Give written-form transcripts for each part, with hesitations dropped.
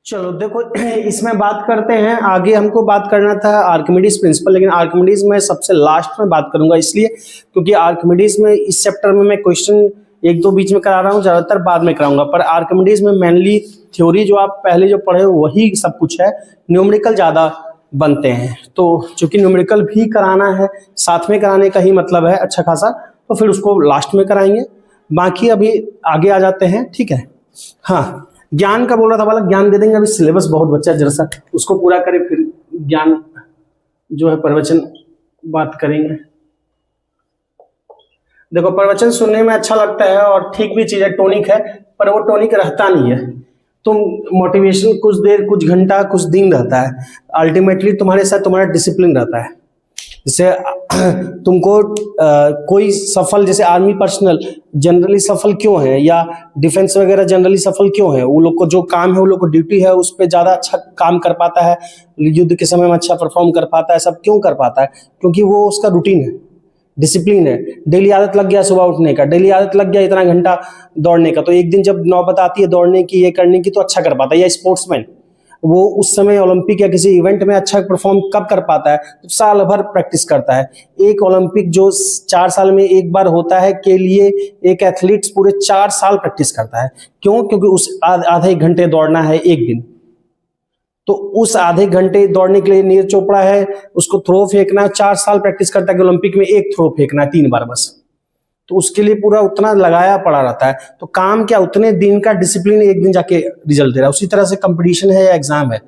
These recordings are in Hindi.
चलो देखो, इसमें बात करते हैं। आगे हमको बात करना था आर्किमिडीज प्रिंसिपल, लेकिन आर्किमिडीज में सबसे लास्ट में बात करूंगा, इसलिए क्योंकि आर्किमिडीज में इस चैप्टर में मैं क्वेश्चन एक दो बीच में करा रहा हूँ, ज्यादातर बाद में कराऊंगा। पर आर्किमिडीज में मेनली थ्योरी जो आप पहले जो पढ़े हो वही सब कुछ है, न्यूमेरिकल ज्यादा बनते हैं। तो चूंकि न्यूमेरिकल भी कराना है, साथ में कराने का ही मतलब है अच्छा खासा, तो फिर उसको लास्ट में कराएंगे। बाकी अभी आगे आ जाते हैं, ठीक है। हाँ, ज्ञान का बोल रहा था वाला, ज्ञान दे देंगे। अभी सिलेबस बहुत बच्चा, जरा सा उसको पूरा करें, फिर ज्ञान जो है प्रवचन बात करेंगे। देखो, प्रवचन सुनने में अच्छा लगता है और ठीक भी चीज है, टॉनिक है, पर वो टॉनिक रहता नहीं है। तुम मोटिवेशन कुछ देर, कुछ घंटा, कुछ दिन रहता है, अल्टीमेटली तुम्हारे साथ तुम्हारा डिसिप्लिन रहता है। जैसे तुमको कोई सफल, जैसे आर्मी पर्सनल जनरली सफल क्यों है, या डिफेंस वगैरह जनरली सफल क्यों है, वो लोग को जो काम है, वो लोग को ड्यूटी है, उस पर ज्यादा अच्छा काम कर पाता है, युद्ध के समय में अच्छा परफॉर्म कर पाता है। सब क्यों कर पाता है? क्योंकि वो उसका रूटीन है, डिसिप्लिन है। डेली आदत लग गया सुबह उठने का, डेली आदत लग गया इतना घंटा दौड़ने का, तो एक दिन जब नौबत आती है दौड़ने की, ये करने की, तो अच्छा कर पाता है। या स्पोर्ट्समैन, वो उस समय ओलंपिक या किसी इवेंट में अच्छा परफॉर्म कब कर पाता है? तो साल भर प्रैक्टिस करता है। एक ओलंपिक जो 4 साल में एक बार होता है के लिए, एक एथलीट पूरे 4 साल प्रैक्टिस करता है। क्यों? क्योंकि उस आधे घंटे दौड़ना है एक दिन, तो उस आधे घंटे दौड़ने के लिए नीरज चोपड़ा है, उसको थ्रो फेंकना 4 साल प्रैक्टिस करता है कि ओलंपिक में एक थ्रो फेंकना है 3 बार बस। तो उसके लिए पूरा उतना लगाया पड़ा रहता है। तो काम क्या, उतने दिन का डिसिप्लिन एक दिन जाके रिजल्ट दे रहा है। उसी तरह से कंपटीशन है या एग्जाम है,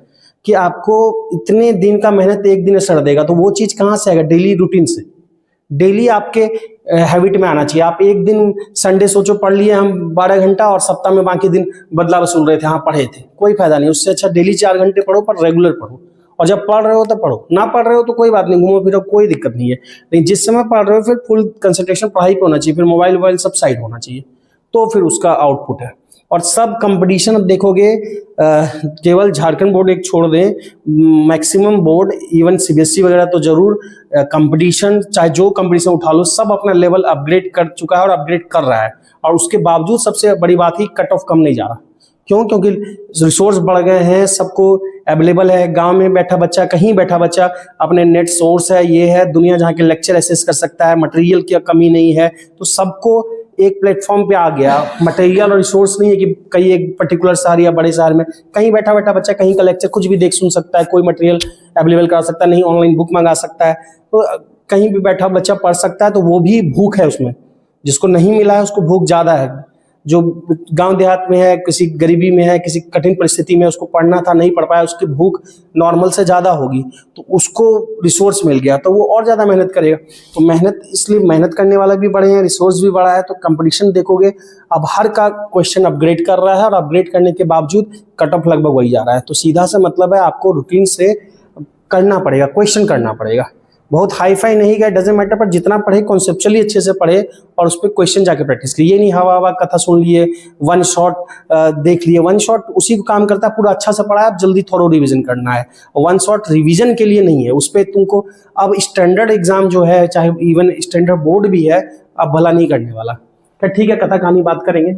कि आपको इतने दिन का मेहनत एक दिन असर देगा, तो वो चीज कहाँ से आएगा? डेली रूटीन से, डेली आपके हैबिट में आना चाहिए। आप एक दिन संडे सोचो पढ़ लिए हम 12 घंटा, और सप्ताह में बाकी दिन बदला वसूल रहे थे, हाँ पढ़े थे, कोई फायदा नहीं। उससे अच्छा डेली 4 घंटे पढ़ो, पर रेगुलर पढ़ो। और जब पढ़ रहे हो तो पढ़ो, ना पढ़ रहे हो तो कोई बात नहीं, घूमो फिरो, कोई दिक्कत नहीं है। लेकिन जिस समय पढ़ रहे हो फिर फुल कंसंट्रेशन पढ़ाई पे होना चाहिए, फिर मोबाइल वोबाइल सब साइड होना चाहिए, तो फिर उसका आउटपुट है। और सब कंपटीशन अब देखोगे, केवल झारखंड बोर्ड एक छोड़ दें, मैक्सिमम बोर्ड इवन सीबीएसई वगैरह तो जरूर कंपटीशन, चाहे जो कंपटीशन उठा लो, सब अपना लेवल अपग्रेड कर चुका है और अपग्रेड कर रहा है। और उसके बावजूद सबसे बड़ी बात ही कट ऑफ कम नहीं जा रहा। क्यों? क्योंकि रिसोर्स बढ़ गए हैं, सबको अवेलेबल है। गांव में बैठा बच्चा, कहीं बैठा बच्चा, अपने नेट सोर्स है, ये है दुनिया जहाँ के लेक्चर एसेस कर सकता है, मटेरियल की कमी नहीं है, तो सबको एक प्लेटफॉर्म पे आ गया। मटेरियल और रिसोर्स नहीं है कि कहीं एक पर्टिकुलर शहर या बड़े शहर में, कहीं बैठा बैठा बच्चा कहीं का लेक्चर कुछ भी देख सुन सकता है, कोई मटेरियल अवेलेबल करा सकता है, नहीं ऑनलाइन बुक मंगा सकता है, तो कहीं भी बैठा बच्चा पढ़ सकता है। तो वो भी भूख है उसमें, जिसको नहीं मिला है उसको भूख ज्यादा है। जो गांव देहात में है, किसी गरीबी में है, किसी कठिन परिस्थिति में, उसको पढ़ना था नहीं पढ़ पाया, उसकी भूख नॉर्मल से ज्यादा होगी, तो उसको रिसोर्स मिल गया तो वो और ज्यादा मेहनत करेगा। तो मेहनत, इसलिए मेहनत करने वाले भी बढ़े हैं, रिसोर्स भी बढ़ा है। तो कंपटीशन देखोगे अब हर का क्वेश्चन अपग्रेड कर रहा है, और अपग्रेड करने के बावजूद कट ऑफ लगभग वही जा रहा है। तो सीधा सा मतलब है, आपको रूटीन से करना पड़ेगा, क्वेश्चन करना पड़ेगा। बहुत हाई फाई नहीं गए, डजेंट मैटर, पर जितना पढ़े कॉन्सेप्चुअली अच्छे से पढ़े, और उस पर क्वेश्चन जाके प्रैक्टिस करिए। ये नहीं हवा हवा कथा सुन लिए, वन शॉट देख लिए। वन शॉट उसी को काम करता है, पूरा अच्छा से पढ़ा है, अब जल्दी थोड़ा रिवीजन करना है। वन शॉट रिवीजन के लिए नहीं है, उस पर तुमको अब स्टैंडर्ड एग्जाम जो है, चाहे इवन स्टैंडर्ड बोर्ड भी है, अब भला नहीं करने वाला। क्या ठीक है, कथा कहानी बात करेंगे।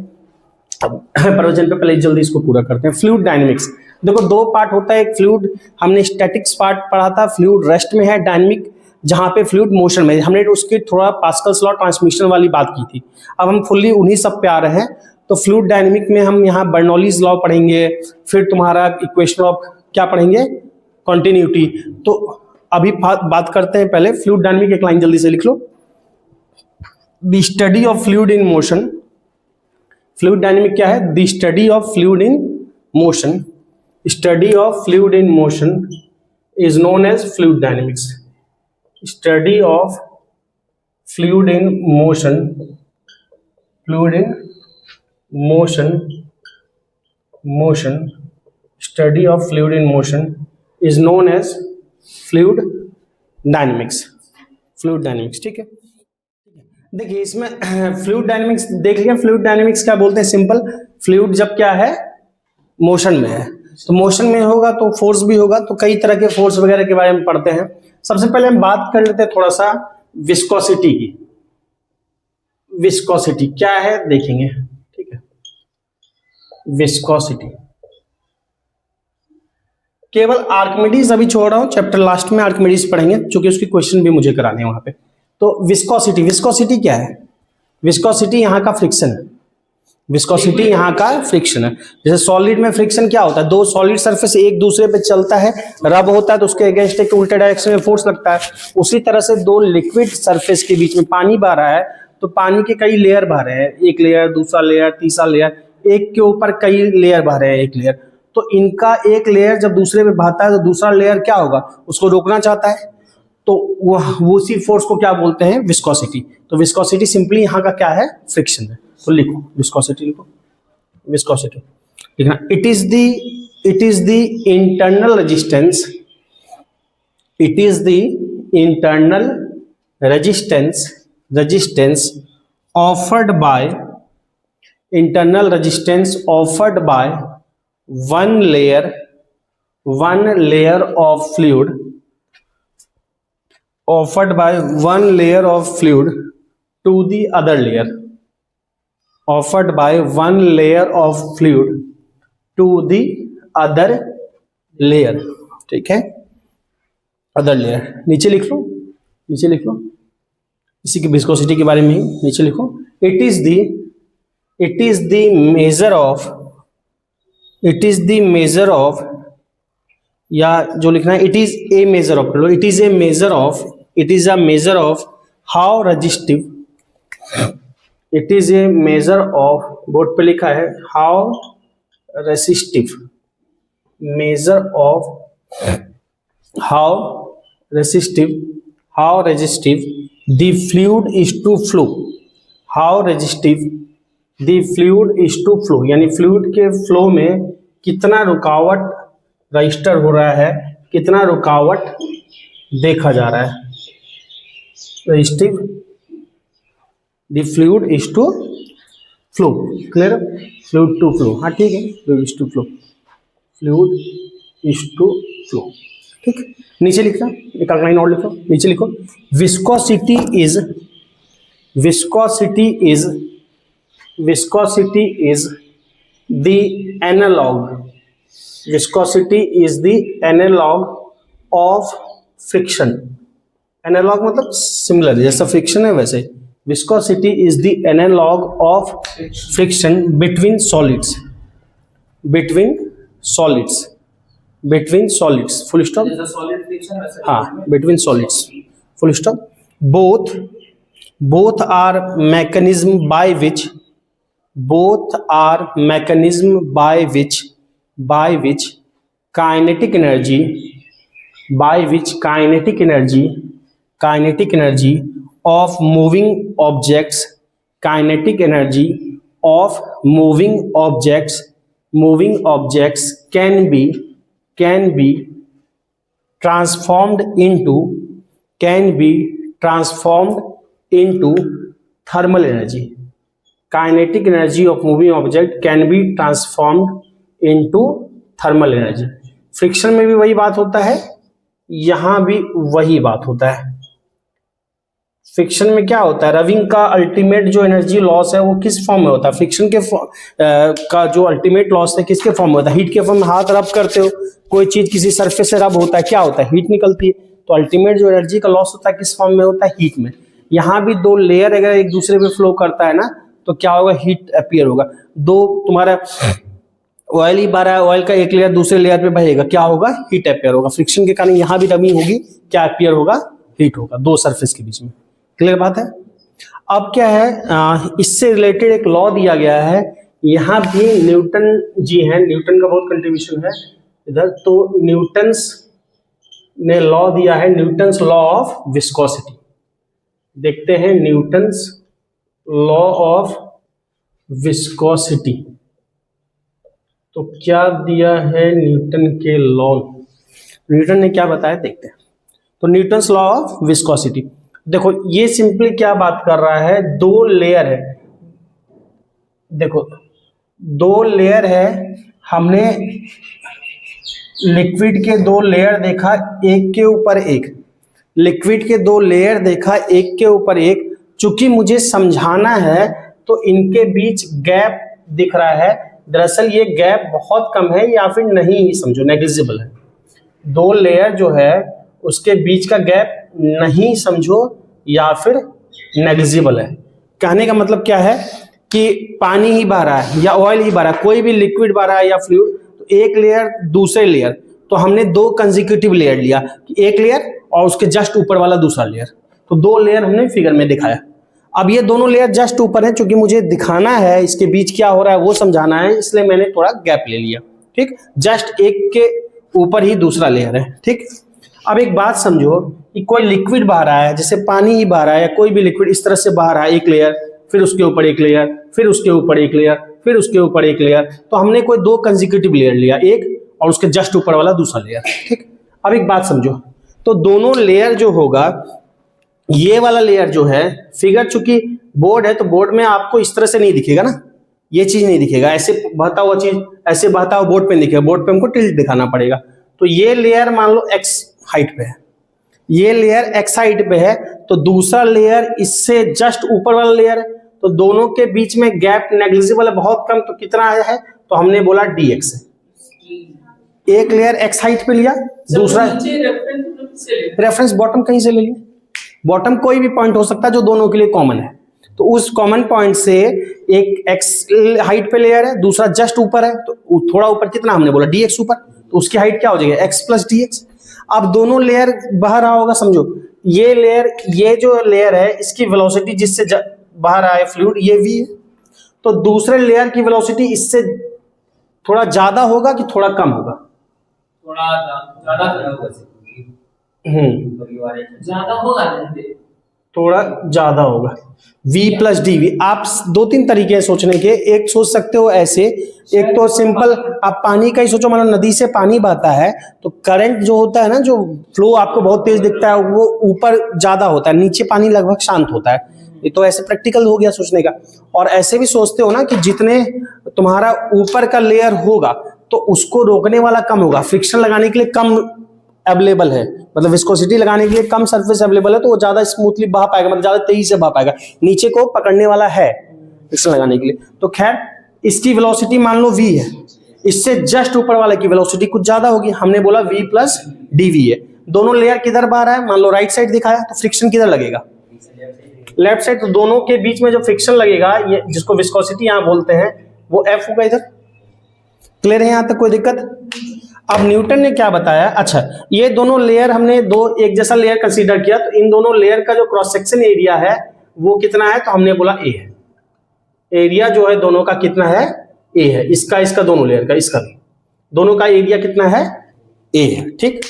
अब प्रवचन पे पहले जल्दी इसको पूरा करते हैं। फ्लूइड डायनेमिक्स, देखो 2 पार्ट होता है। एक फ्लूइड, हमने स्टैटिक्स पार्ट पढ़ा था, फ्लूइड रेस्ट में है। डायनेमिक जहां पे फ्लूइड मोशन में, हमने उसकी थोड़ा पास्कल्स लॉ ट्रांसमिशन वाली बात की थी। अब हम फुल्ली उन्हीं सब पे आ रहे हैं। तो फ्लूइड डायनेमिक में हम यहाँ बर्नौलीज लॉ पढ़ेंगे, फिर तुम्हारा इक्वेशन ऑफ क्या पढ़ेंगे, कॉन्टिन्यूटी। तो अभी बात करते हैं पहले फ्लूइड डायनेमिक। एक लाइन जल्दी से लिख लो, the study of fluid in motion. Fluid dynamic क्या है? The study of fluid in motion. Study of fluid in motion is known as fluid dynamics. Study of fluid in motion, fluid in motion, motion, study of fluid in motion is known as fluid dynamics. Fluid dynamics, ठीक है। देखिए इसमें फ्लूइड डायनेमिक्स देख लिया। फ्लूइड डायनेमिक्स क्या बोलते हैं? सिंपल, फ्लूइड जब क्या है, मोशन में है, तो मोशन में होगा तो फोर्स भी होगा। तो कई तरह के फोर्स वगैरह के बारे में पढ़ते हैं। सबसे पहले हम बात कर लेते हैं थोड़ा सा विस्कोसिटी की। विस्कोसिटी क्या है देखेंगे, ठीक है। विस्कोसिटी, केवल आर्किमिडीज अभी छोड़ रहा हूं, चैप्टर लास्ट में आर्किमिडीज पढ़ेंगे क्योंकि उसकी क्वेश्चन भी मुझे कराने हैं वहां पे। तो विस्कोसिटी, विस्कोसिटी क्या है? विस्कोसिटी यहाँ का फ्रिक्शन है। विस्कोसिटी यहाँ का फ्रिक्शन है। जैसे सॉलिड में फ्रिक्शन क्या होता है? दो सॉलिड सरफेस एक दूसरे पे चलता है, रब होता है तो उसके अगेंस्ट एक उल्टे डायरेक्शन में फोर्स लगता है। उसी तरह से दो लिक्विड सरफेस के बीच में पानी बह रहा है तो पानी के कई लेयर बह रहे हैं, एक लेयर, दूसरा लेयर, तीसरा लेयर, एक के ऊपर कई लेयर बह रहे हैं, एक लेयर। तो इनका एक लेयर जब दूसरे पे बहता है तो दूसरा लेयर क्या होगा? उसको रोकना चाहता है, तो वो उसी फोर्स को क्या बोलते हैं? विस्कोसिटी। तो विस्कोसिटी सिंपली यहाँ का क्या है? फ्रिक्शन है। तो लिखो विस्कोसिटी, लिखो विस्कोसिटी लिखना। It is the internal resistance, it is the internal resistance offered by, internal resistance offered by one layer of fluid, offered by one layer of fluid to the other layer, offered by one layer of fluid to the other layer। ठीक है, अदर लेयर नीचे लिख लो, नीचे लिख लो, इसी की विस्कोसिटी के बारे में ही नीचे लिखो। it is the measure of या जो लिखना है it is a measure of, it is a measure of how resistive, it is a measure of, board पे लिखा है how resistive, measure of how resistive the fluid is to flow, how resistive the fluid is to flow, यानी फ्लूइड के फ्लो में कितना रुकावट रजिस्टर हो रहा है, कितना रुकावट देखा जा रहा है। Resistive the fluid is to flow, clear? Fluid to flow, हाँ ठीक है, fluid is to flow, fluid is to flow. ठीक, नीचे लिखना, एक लाइन और लिखो, नीचे लिखो viscosity is the analog of friction। Analogue मतलब सिमिलर, जैसा फ्रिक्शन है वैसे। Viscosity is the analogue of friction between solids, full stop. हाँ, between solids, full stop. both are mechanism by which kinetic energy of moving objects can be transformed into thermal energy। kinetic energy of moving object can be transformed into thermal energy। Friction में भी वही बात होता है, यहां भी वही बात होता है। फ्रिक्शन में क्या होता है? रविंग का अल्टीमेट जो एनर्जी लॉस है वो किस फॉर्म में होता है? फ्रिक्शन के का जो अल्टीमेट लॉस है किसके फॉर्म में होता है? हीट के फॉर्म में। हाथ रब करते हो, कोई चीज किसी सरफेस से रब होता है, क्या होता है? हीट निकलती है। तो अल्टीमेट जो एनर्जी का लॉस होता है किस फॉर्म में होता है? हीट में। यहाँ भी दो लेयर अगर एक दूसरे पे फ्लो करता है ना, तो क्या होगा? हीट अपीयर होगा। दो तुम्हारा ऑयल ही बह रहा है, ऑयल का एक लेयर दूसरे लेयर पे बहेगा, क्या होगा? हीट अपीयर होगा। फ्रिक्शन के कारण यहाँ भी रबिंग होगी, क्या अपीयर होगा? हीट होगा, दो सरफेस के बीच में। क्लियर बात है? अब क्या है, इससे रिलेटेड एक लॉ दिया गया है, यहाँ भी न्यूटन जी हैं, न्यूटन का बहुत कंट्रीब्यूशन है इधर। तो न्यूटन्स ने लॉ दिया है, न्यूटन्स लॉ ऑफ विस्कोसिटी। देखते हैं न्यूटन्स लॉ ऑफ विस्कोसिटी, तो क्या दिया है न्यूटन के लॉ, न्यूटन ने क्या बताया देखते हैं। तो न्यूटन्स लॉ ऑफ विस्कोसिटी, देखो ये सिंपली क्या बात कर रहा है, दो लेयर है, देखो दो लेयर है, हमने लिक्विड के दो लेयर देखा एक के ऊपर एक, लिक्विड के दो लेयर देखा एक के ऊपर एक। चूंकि मुझे समझाना है तो इनके बीच गैप दिख रहा है, दरअसल ये गैप बहुत कम है या फिर नहीं ही समझो नेग्लिजिबल है। दो लेयर जो है उसके बीच का गैप नहीं समझो या फिर नेग्लिजिबल है। कहने का मतलब क्या है कि पानी ही बह रहा है या ऑयल ही बह रहा है, कोई भी लिक्विड बह रहा है या फ्लूइड, तो एक लेयर दूसरे लेयर, तो हमने दो कंसेक्यूटिव लेयर लिया, एक लेयर और उसके जस्ट ऊपर वाला दूसरा लेयर, तो दो लेयर हमने फिगर में दिखाया। अब ये दोनों लेयर जस्ट ऊपर है, क्योंकि मुझे दिखाना है इसके बीच क्या हो रहा है वो समझाना है, इसलिए मैंने थोड़ा गैप ले लिया। ठीक, जस्ट एक के ऊपर ही दूसरा लेयर है। ठीक, अब एक बात समझो कि कोई लिक्विड बह रहा है, जैसे पानी ही बह रहा है या कोई भी लिक्विड इस तरह से बह रहा है, एक लेयर, फिर उसके ऊपर एक लेयर, फिर उसके ऊपर एक लेयर, फिर उसके ऊपर एक लेयर, तो हमने कोई दो कंसेक्यूटिव लेयर लिया, एक और उसके जस्ट ऊपर वाला दूसरा लेयर। ठीक, अब एक बात समझो, तो दोनों लेयर जो होगा, ये वाला लेयर जो है, फिगर चूंकि बोर्ड है तो बोर्ड में आपको इस तरह से नहीं दिखेगा ना, ये चीज नहीं दिखेगा, ऐसे बहता हुआ चीज ऐसे बहता हुआ बोर्ड पे नहीं दिखेगा, बोर्ड पे हमको टिल्ट दिखाना पड़ेगा। तो ये लेयर मान लो x हाइट पे है, ये लेयर x हाइट पे है, तो दूसरा लेयर इससे जस्ट ऊपर वाला लेयर है, तो दोनों के बीच में गैप नेग्लिजिबल है, बहुत कम, तो कितना आया है, तो हमने बोला dx है। एक लेयर x हाइट पे लिया, दूसरा रेफरेंस बॉटम कहीं से ले लिया, बॉटम कोई भी पॉइंट हो सकता है जो दोनों के लिए कॉमन है, तो उस कॉमन पॉइंट से एक x हाइट पे लेयर है, दूसरा जस्ट ऊपर है, तो थोड़ा ऊपर कितना हमने बोला dx ऊपर, तो उसकी हाइट क्या हो जाएगी x प्लस dx। अब दोनों लेयर बह रहा होगा, समझो ये लेयर, ये जो लेयर है इसकी वेलोसिटी जिससे बह रहा है फ्लूइड ये v है, तो दूसरे लेयर की वेलोसिटी इससे थोड़ा ज्यादा होगा कि थोड़ा कम होगा, थोड़ा ज्यादा होगा, ज्यादा होगा, थोड़ा ज्यादा होगा, v प्लस डी वी। आप दो तीन तरीके हैं सोचने के, एक सोच सकते हो ऐसे, एक तो सिंपल आप पानी का ही सोचो, मतलब नदी से पानी बहता है तो करंट जो होता है ना, जो फ्लो आपको बहुत तेज दिखता है वो ऊपर ज्यादा होता है, नीचे पानी लगभग शांत होता है। ये तो ऐसे प्रैक्टिकल हो गया सोचने का। और ऐसे भी सोचते हो ना कि जितने तुम्हारा ऊपर का लेयर होगा तो उसको रोकने वाला कम होगा, फ्रिक्शन लगाने के लिए कम अवेलेबल है, मतलब विस्कोसिटी लगाने के लिए कम सरफेस अवेलेबल है, तो वो ज्यादा स्मूथली बह पाएगा, मतलब ज्यादा तेजी से बह पाएगा, नीचे को पकड़ने वाला है फ्रिक्शन लगाने के लिए। तो खैर इसकी वेलोसिटी मान लो v है, इससे जस्ट ऊपर वाले की वेलोसिटी कुछ ज्यादा होगी, हमने बोला v प्लस dv है। दोनों लेयर किधर बह रहा है, मान लो राइट साइड दिखाया, तो फ्रिक्शन किधर लगेगा, लेफ्ट साइड, तो दोनों के बीच में जो फ्रिक्शन लगेगा, ये जिसको विस्कोसिटी यहाँ बोलते हैं, वो f होगा इधर। क्लियर है यहाँ तक, कोई दिक्कत? अब न्यूटन ने क्या बताया, अच्छा ये दोनों लेयर हमने दो एक जैसा लेयर कंसीडर किया, तो इन दोनों लेयर का जो क्रॉस सेक्शन एरिया है वो कितना है, तो हमने बोला a है, एरिया जो है दोनों का कितना है, a है, इसका दोनों लेयर का, इसका भी, दोनों का एरिया कितना है, a है। ठीक,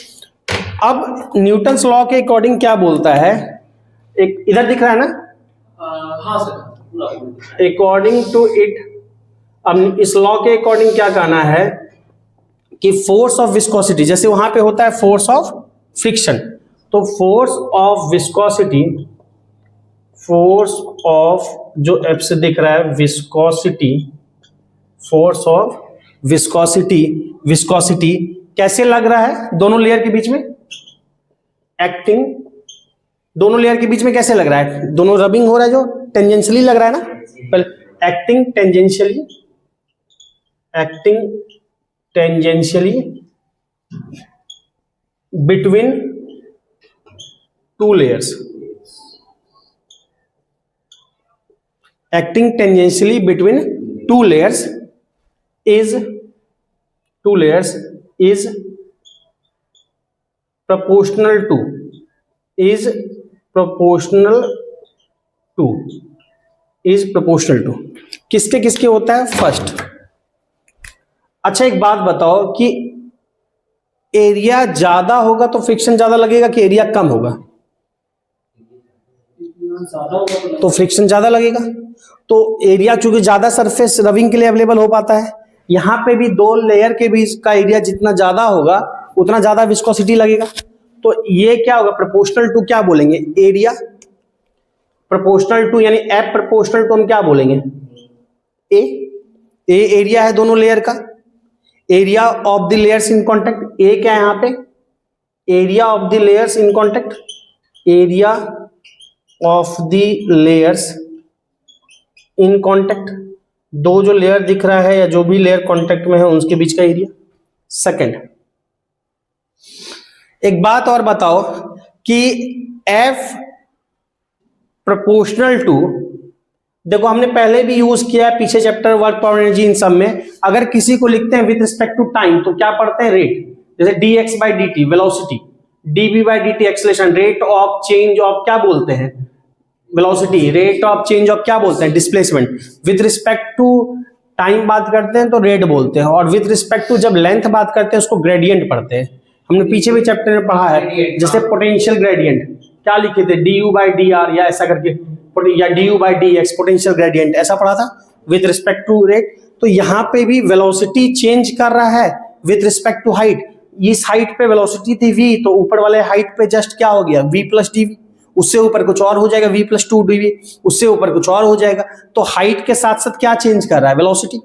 अब न्यूटन्स लॉ के अकॉर्डिंग क्या बोलता है, एक इधर दिख रहा है ना, हाँ सर, अकॉर्डिंग टू इट, अब इस लॉ के अकॉर्डिंग क्या कहना है कि फोर्स ऑफ विस्कोसिटी, जैसे वहां पे होता है फोर्स ऑफ फ्रिक्शन, तो force of viscosity, force of जो एफ से दिख रहा है viscosity, force of viscosity, viscosity कैसे लग रहा है दोनों लेयर के बीच में, एक्टिंग, दोनों लेयर के बीच में कैसे लग रहा है, दोनों रबिंग हो रहा है, जो टेंजेंशियली लग रहा है ना, पहले acting tangentially, acting tangentially between two layers, acting tangentially between two layers is proportional to किसके किसके होता है, फर्स्ट। अच्छा एक बात बताओ कि एरिया ज्यादा होगा तो फ्रिक्शन ज्यादा लगेगा कि एरिया कम होगा, तो फ्रिक्शन ज्यादा लगेगा, तो एरिया चूंकि ज्यादा सरफेस रबिंग के लिए अवेलेबल हो पाता है, यहां पे भी दो लेयर के बीच का एरिया जितना ज्यादा होगा उतना ज्यादा विस्कोसिटी लगेगा, तो ये क्या होगा, प्रोपोर्शनल टू क्या बोलेंगे, एरिया प्रोपोर्शनल टू, यानी एफ प्रोपोर्शनल टू हम क्या बोलेंगे, ए एरिया है दोनों लेयर का, area of the layers in contact, A क्या है यहां पे, area of the layers in contact, area of the layers in contact, दो जो लेयर दिख रहा है या जो भी लेयर कॉन्टेक्ट में है उसके बीच का एरिया। सेकंड एक बात और बताओ कि F प्रोपोर्शनल टू, देखो हमने पहले भी यूज किया है पीछे chapter work power energy in सब में, अगर किसी को लिखते हैं विद रिस्पेक्ट टू टाइम तो क्या पढ़ते हैं? रेट। जैसे dx by dt velocity, dv by dt acceleration, rate of change of क्या बोलते हैं? Velocity. Rate of change of क्या बोलते हैं? Displacement. With respect to time बात करते हैं तो रेट बोलते हैं, और विद रिस्पेक्ट टू जब लेंथ बात करते हैं उसको ग्रेडियंट पढ़ते हैं। हमने पीछे भी चैप्टर में पढ़ा है, जैसे पोटेंशियल ग्रेडियंट क्या लिखे थे? du बाई dr या ऐसा करके, या du by dx potential gradient, ऐसा पढ़ा था विद रिस्पेक्ट टू रेट। तो यहाँ पे भी वेलोसिटी चेंज कर रहा है विद रिस्पेक्ट टू हाइट। इस हाइट पे वेलोसिटी थी v, तो ऊपर वाले हाइट पे जस्ट क्या हो गया? v प्लस dv, उससे ऊपर कुछ और हो जाएगा v प्लस 2dv, उससे ऊपर कुछ और हो जाएगा। तो हाइट के साथ साथ क्या चेंज कर रहा है? वेलोसिटी।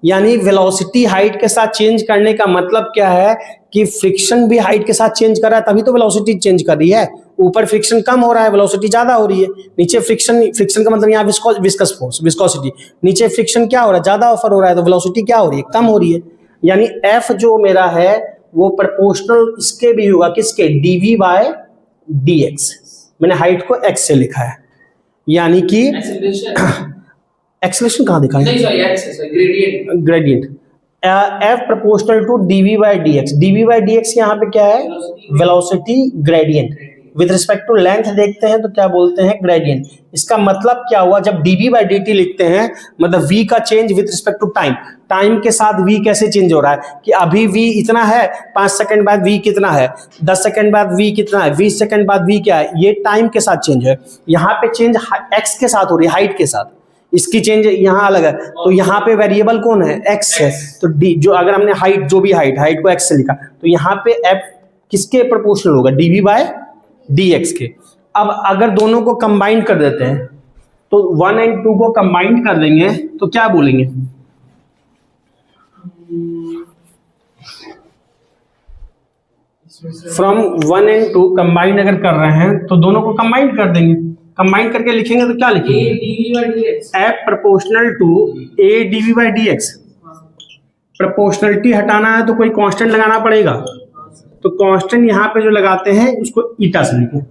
यानी वेलोसिटी हाइट के साथ चेंज करने का मतलब क्या है कि फ्रिक्शन भी हाइट के साथ चेंज कर रहा है, तभी तो वेलोसिटी चेंज कर रही है। ऊपर फ्रिक्शन कम हो रहा है, वेलोसिटी ज्यादा हो रही है। नीचे फ्रिक्शन का मतलब यहाँ विस्कस फोर्स, विस्कोसिटी। नीचे फ्रिक्शन क्या हो रहा है? ज्यादा ऑफर हो रहा है, तो वेलोसिटी क्या हो रही है? कम हो रही है। यानी F जो मेरा है वो प्रोपोर्शनल इसके भी होगा, किसके? dv by dx। मैंने हाइट को x से लिखा है, यानी कि एक्सेलरेशन कहाँ दिखा है? नहीं sorry gradient. Gradient. F proportional to dv by dx। dv by dx यहाँ पे क्या है? Velocity gradient. With respect to length देखते हैं तो क्या बोलते हैं? ग्रेडियंट। इसका मतलब क्या हुआ? जब dv बाई dt लिखते हैं मतलब v का change with respect to time. Time के साथ v कैसे चेंज हो रहा है कि अभी v इतना है, 5 सेकंड बाद v कितना है, 10 सेकंड बाद v कितना है, 20 सेकंड बाद v क्या है, ये टाइम के साथ चेंज है। यहाँ पे चेंज x के साथ हो रही है, हाइट के साथ। इसकी चेंज यहाँ अलग है, तो यहाँ पे वेरिएबल कौन है? x है। तो d जो, अगर हमने हाइट, जो भी हाइट को x से लिखा, तो यहाँ पे f किसके प्रोपोर्शनल होगा? dv बाय dx के। अब अगर दोनों को कंबाइन कर देते हैं तो 1 और 2 को कंबाइन कर देंगे तो क्या बोलेंगे? फ्रॉम 1 और 2 कंबाइन अगर कर रहे हैं तो दोनों को कंबाइन कर देंगे। कंबाइन करके लिखेंगे तो क्या लिखेंगे? F proportional to a dv by dx। Proportionality हटाना है तो कोई कांस्टेंट लगाना पड़ेगा, तो कांस्टेंट यहाँ पे जो लगाते हैं उसको ईटा से लिखें,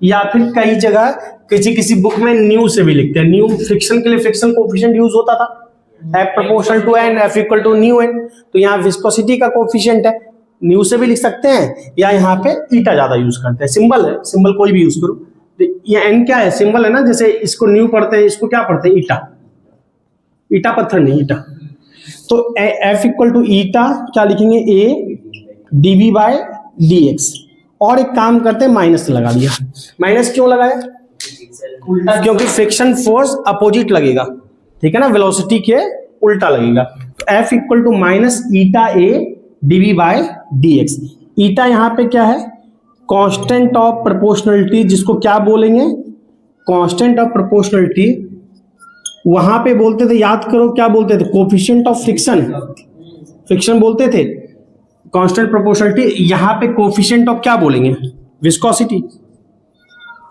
या फिर कई जगह किसी बुक में न्यू से भी लिखते हैं। न्यू फ्रिक्शन के लिए फ्रिक्शन कोफिशिएंट यूज होता था, F proportional to n, F equal to nu n। तो यहाँ विस्कोसिटी का कोफिशिएंट है, न्यू से भी लिख सकते हैं, या यहाँ पे ईटा ज्यादा यूज करते हैं। सिंबल है, सिंबल कोई भी यूज करो। तो ये n क्या है? सिंबल है ना, जैसे इसको न्यू पढ़ते हैं, इसको क्या पढ़ते हैं? ईटा। ईटा पत्थर नहीं, ईटा। तो F इक्वल टू ईटा क्या लिखेंगे? a dv by dx। और एक काम करते हैं, माइनस लगा दिया। माइनस क्यों लगाया? क्योंकि फ्रिक्शन फोर्स अपोजिट लगेगा, ठीक है ना, वेलोसिटी के उल्टा लगेगा। तो F equal to minus eta a dv by dx। Eta यहाँ पे क्या है? कांस्टेंट ऑफ प्रोपोर्शनलिटी, जिसको क्या बोलेंगे? Constant of proportionality. वहां पे बोलते थे, याद करो क्या बोलते थे? कोफिशिएंट ऑफ फ्रिक्शन, फ्रिक्शन बोलते थे। कांस्टेंट प्रोपोर्शनलिटी, यहाँ पे कोफिशिएंट ऑफ क्या बोलेंगे? Viscosity,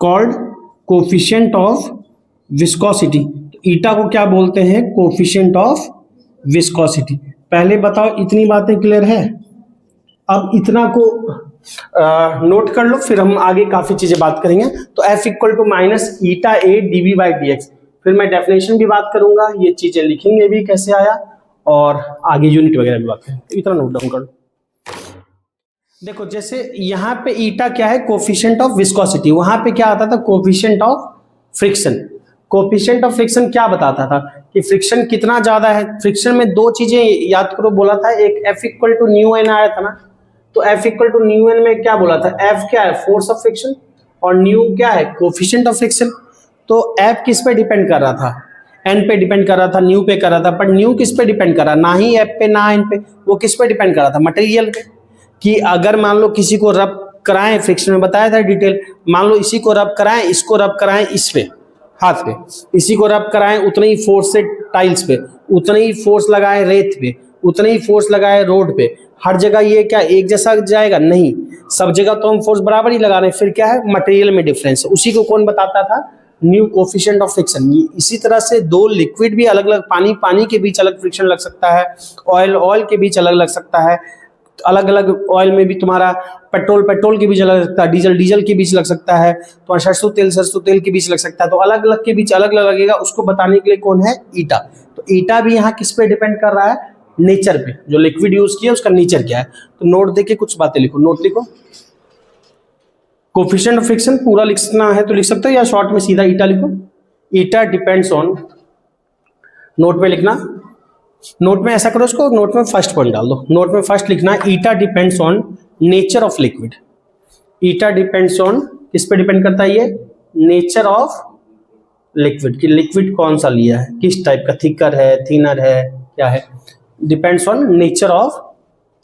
called coefficient of viscosity. Eta को क्या बोलते हैं? Coefficient of viscosity. पहले बताओ, इतनी बातें क्लियर है? अब इतना को नोट कर लो, फिर हम आगे काफी चीजें बात करेंगे। तो F equal to minus eta a dv by dx। फिर मैं डेफिनेशन भी बात करूंगा, ये चीजें लिखेंगे भी कैसे आया, और आगे यूनिट वगैरह भी बात करेंगे। इतना नोट डाउन कर लो। देखो जैसे यहाँ पे ईटा क्या है? Coefficient of viscosity. वहां पे क्या आता था? Coefficient of friction. Coefficient of friction क्या बताता था कि फ्रिक्शन कितना ज्यादा है। फ्रिक्शन में दो चीजें याद करो, बोला था, एक F equal to nu N आया था ना, तो F equal to nu N में क्या बोला था? F क्या है? फोर्स ऑफ फ्रिक्शन, और न्यू क्या है? Coefficient of friction. तो F किस पे डिपेंड कर रहा था? N पे डिपेंड कर रहा था, न्यू पे कर रहा था। पर न्यू किस पे डिपेंड कर रहा? ना ही F पे ना N पे, वो किस पे डिपेंड कर रहा था? मटेरियल पे। कि अगर मान लो किसी को रब कराएं, फ्रिक्शन में बताया था डिटेल, मान लो इसी को रब कराएं, इसको रब कराएं इस पे, हाथ पे, इसी को रब कराएं, उतने ही फोर्स से टाइल्स पे, उतने ही फोर्स लगाए रेत पे, उतने ही फोर्स लगाए रोड पे। हर जगह ये क्या एक जैसा जाएगा? नहीं, सब जगह तो हम फोर्स बराबर ही लगा रहे हैं। फिर क्या है? मटेरियल में डिफरेंस। उसी को कौन बताता था? New coefficient of friction. इसी तरह से दो लिक्विड भी अलग अलग, पानी के बीच अलग फ्रिक्शन लग सकता है, ऑयल के बीच अलग लग सकता है, अलग अलग ऑयल में भी तुम्हारा पेट्रोल के बीच लग सकता है, डीजल के बीच लग सकता है, तुम्हारा सरसों तेल के बीच लग सकता है। तो अलग अलग के बीच अलग अलग लगेगा, उसको बताने के लिए कौन है? ईटा। तो ईटा भी यहाँ किस पे डिपेंड कर रहा है? नेचर पे। जो लिक्विड यूज किया उसका नेचर क्या है। तो नोट देके कुछ बातें लिखो, नोट लिखो। कोफिशिएंट ऑफ फ्रिक्शन पूरा लिखना है तो लिख सकते हो, या शॉर्ट में सीधा ईटा लिखो। ईटा डिपेंड्स ऑन, नोट में लिखना, नोट में ऐसा करो उसको, नोट में फर्स्ट पॉइंट डाल दो। नोट में फर्स्ट लिखना eta depends on nature of liquid. Eta depends on, किस पे डिपेंड करता है ये? नेचर ऑफ लिक्विड, कि लिक्विड कौन सा लिया है, किस टाइप का, थिकर है, थिनर है, क्या है। Depends on nature of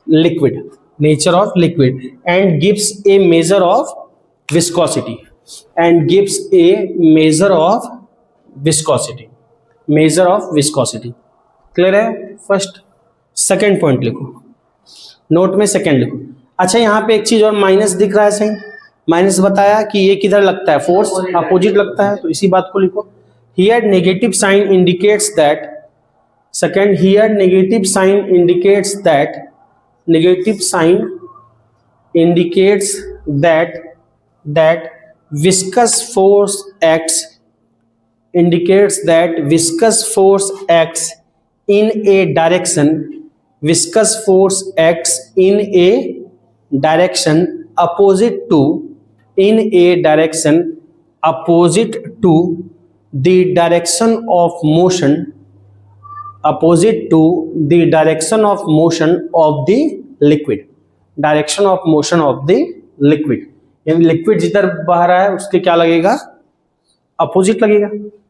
liquid, nature of liquid, and gives A measure of viscosity, and gives A measure of viscosity, measure of viscosity. Clear है? फर्स्ट। सेकेंड पॉइंट लिखो, नोट में सेकेंड लिखो। अच्छा, यहाँ पे एक चीज और माइनस दिख रहा है, सही माइनस बताया कि ये किधर लगता है? फोर्स अपोजिट लगता है, तो इसी बात को लिखो। Here negative sign indicates that, second, here negative sign indicates that, negative sign indicates that viscous force acts, indicates that viscous force acts in a direction, viscous force acts in a direction opposite to, in a direction opposite to the direction of motion, opposite to the direction of motion of the liquid, direction of motion of the liquid। यानी लिक्विड जिधर बह रहा है उसके क्या लगेगा? अपोजिट लगेगा।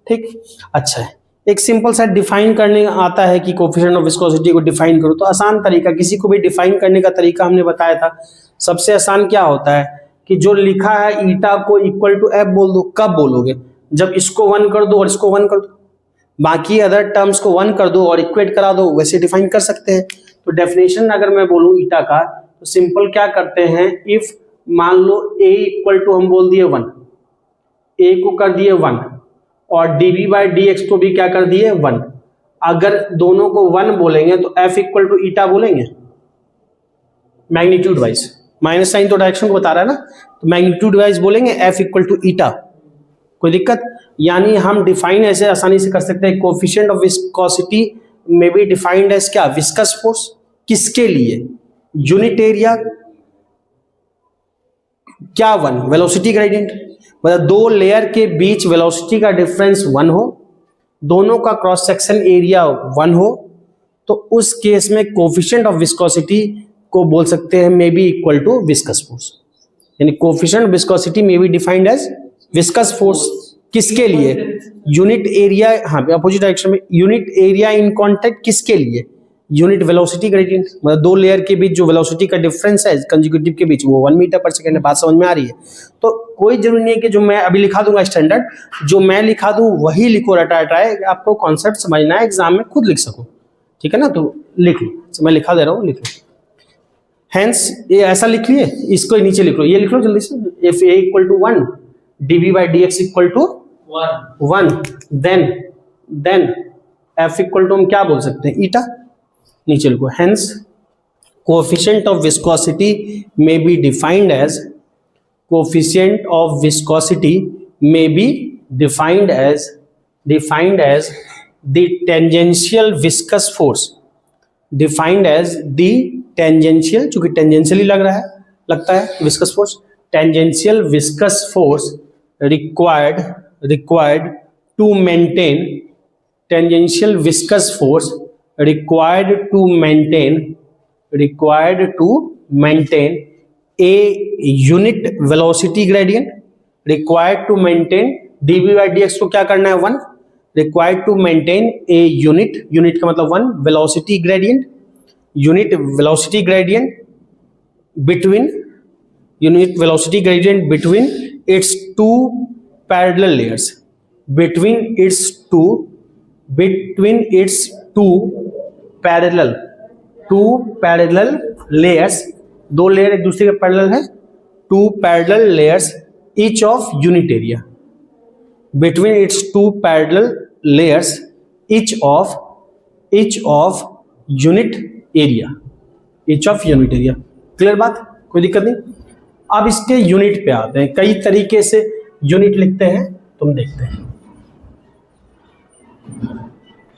ठीक, अच्छा है। एक सिंपल सा डिफाइन करने आता है कि कोफिशिएंट ऑफ विस्कोसिटी को डिफाइन करो, तो आसान तरीका, किसी को भी डिफाइन करने का तरीका हमने बताया था। सबसे आसान क्या होता है कि जो लिखा है ईटा को इक्वल टू एफ बोल दो। कब बोलोगे? जब इसको 1 कर दो और इसको 1 कर दो, बाकी अदर टर्म्स को 1 कर दो और इक्वेट करा दो, वैसे डिफाइन कर सकते हैं। तो डेफिनेशन अगर मैं बोलूं ईटा का, तो सिंपल क्या करते हैं, इफ मान लो a इक्वल टू हम बोल दिए 1, a को कर दिए 1 और dv बाई dx को भी क्या कर दिए 1। अगर दोनों को 1 बोलेंगे तो f इक्वल टू ईटा बोलेंगे मैग्नीट्यूड वाइज, माइनस साइन तो डायरेक्शन को बता रहा है ना, तो मैग्नीट्यूड वाइज बोलेंगे f इक्वल टू ईटा। कोई दिक्कत? यानी हम डिफाइन ऐसे आसानी से कर सकते हैं, coefficient of viscosity may be defined as क्या? Viscous force. किसके लिए? यूनिट एरिया क्या 1? Velocity gradient. मतलब दो लेयर के बीच वेलोसिटी का डिफरेंस 1 हो, दोनों का क्रॉस सेक्शन एरिया 1 हो, तो उस केस में कोफिशिएंट ऑफ विस्कोसिटी को बोल सकते हैं may be equal to viscous force. यानी coefficient of viscosity may be defined as viscous force. किसके लिए? यूनिट एरिया, हाँ अपोजिट डायरेक्शन में, यूनिट एरिया इन कांटेक्ट किसके लिए? Unit velocity gradient. मतलब दो लेयर के बीच जो वेलोसिटी का डिफरेंस है कंसेक्यूटिव के बीच, वो 1 मीटर पर सेकेंड है। बात समझ में आ रही है? तो कोई जरूरी नहीं है कि जो मैं अभी लिखा दूंगा स्टैंडर्ड, जो मैं लिखा दूं वही लिखो रटा रटाए, आपको कॉन्सेप्ट समझना है, एग्जाम में खुद लिख सको। ठीक है ना? तो लिख लो, तो मैं लिखा दे रहा हूँ, लिख लो। हेंस ये ऐसा लिख लिए, इसको नीचे लिख लो, ये लिख लो जल्दी से। If a equal to 1, dv by dx equal to 1, then f equal to हम क्या बोल सकते हैं? ईटा। नीचे लिखो, hence coefficient of viscosity may be defined as, coefficient of viscosity may be defined as the tangential viscous force, defined as the tangential, चूंकि टेंजेंशियली लगता है viscous force, tangential viscous force required to maintain, tangential viscous force required to maintain a unit velocity gradient, required to maintain dv by dx को क्या करना है 1, required to maintain a unit का मतलब 1 velocity gradient, unit velocity gradient between its two parallel layers, between its two parallel layers, दो लेयर एक दूसरे के पैरेलल है, 2 parallel layers each of unit area, between its 2 parallel layers each of unit area, each of unit area. Clear बात, कोई दिक्कत नहीं। अब इसके यूनिट पे आते हैं, कई तरीके से यूनिट लिखते हैं, तुम देखते हैं।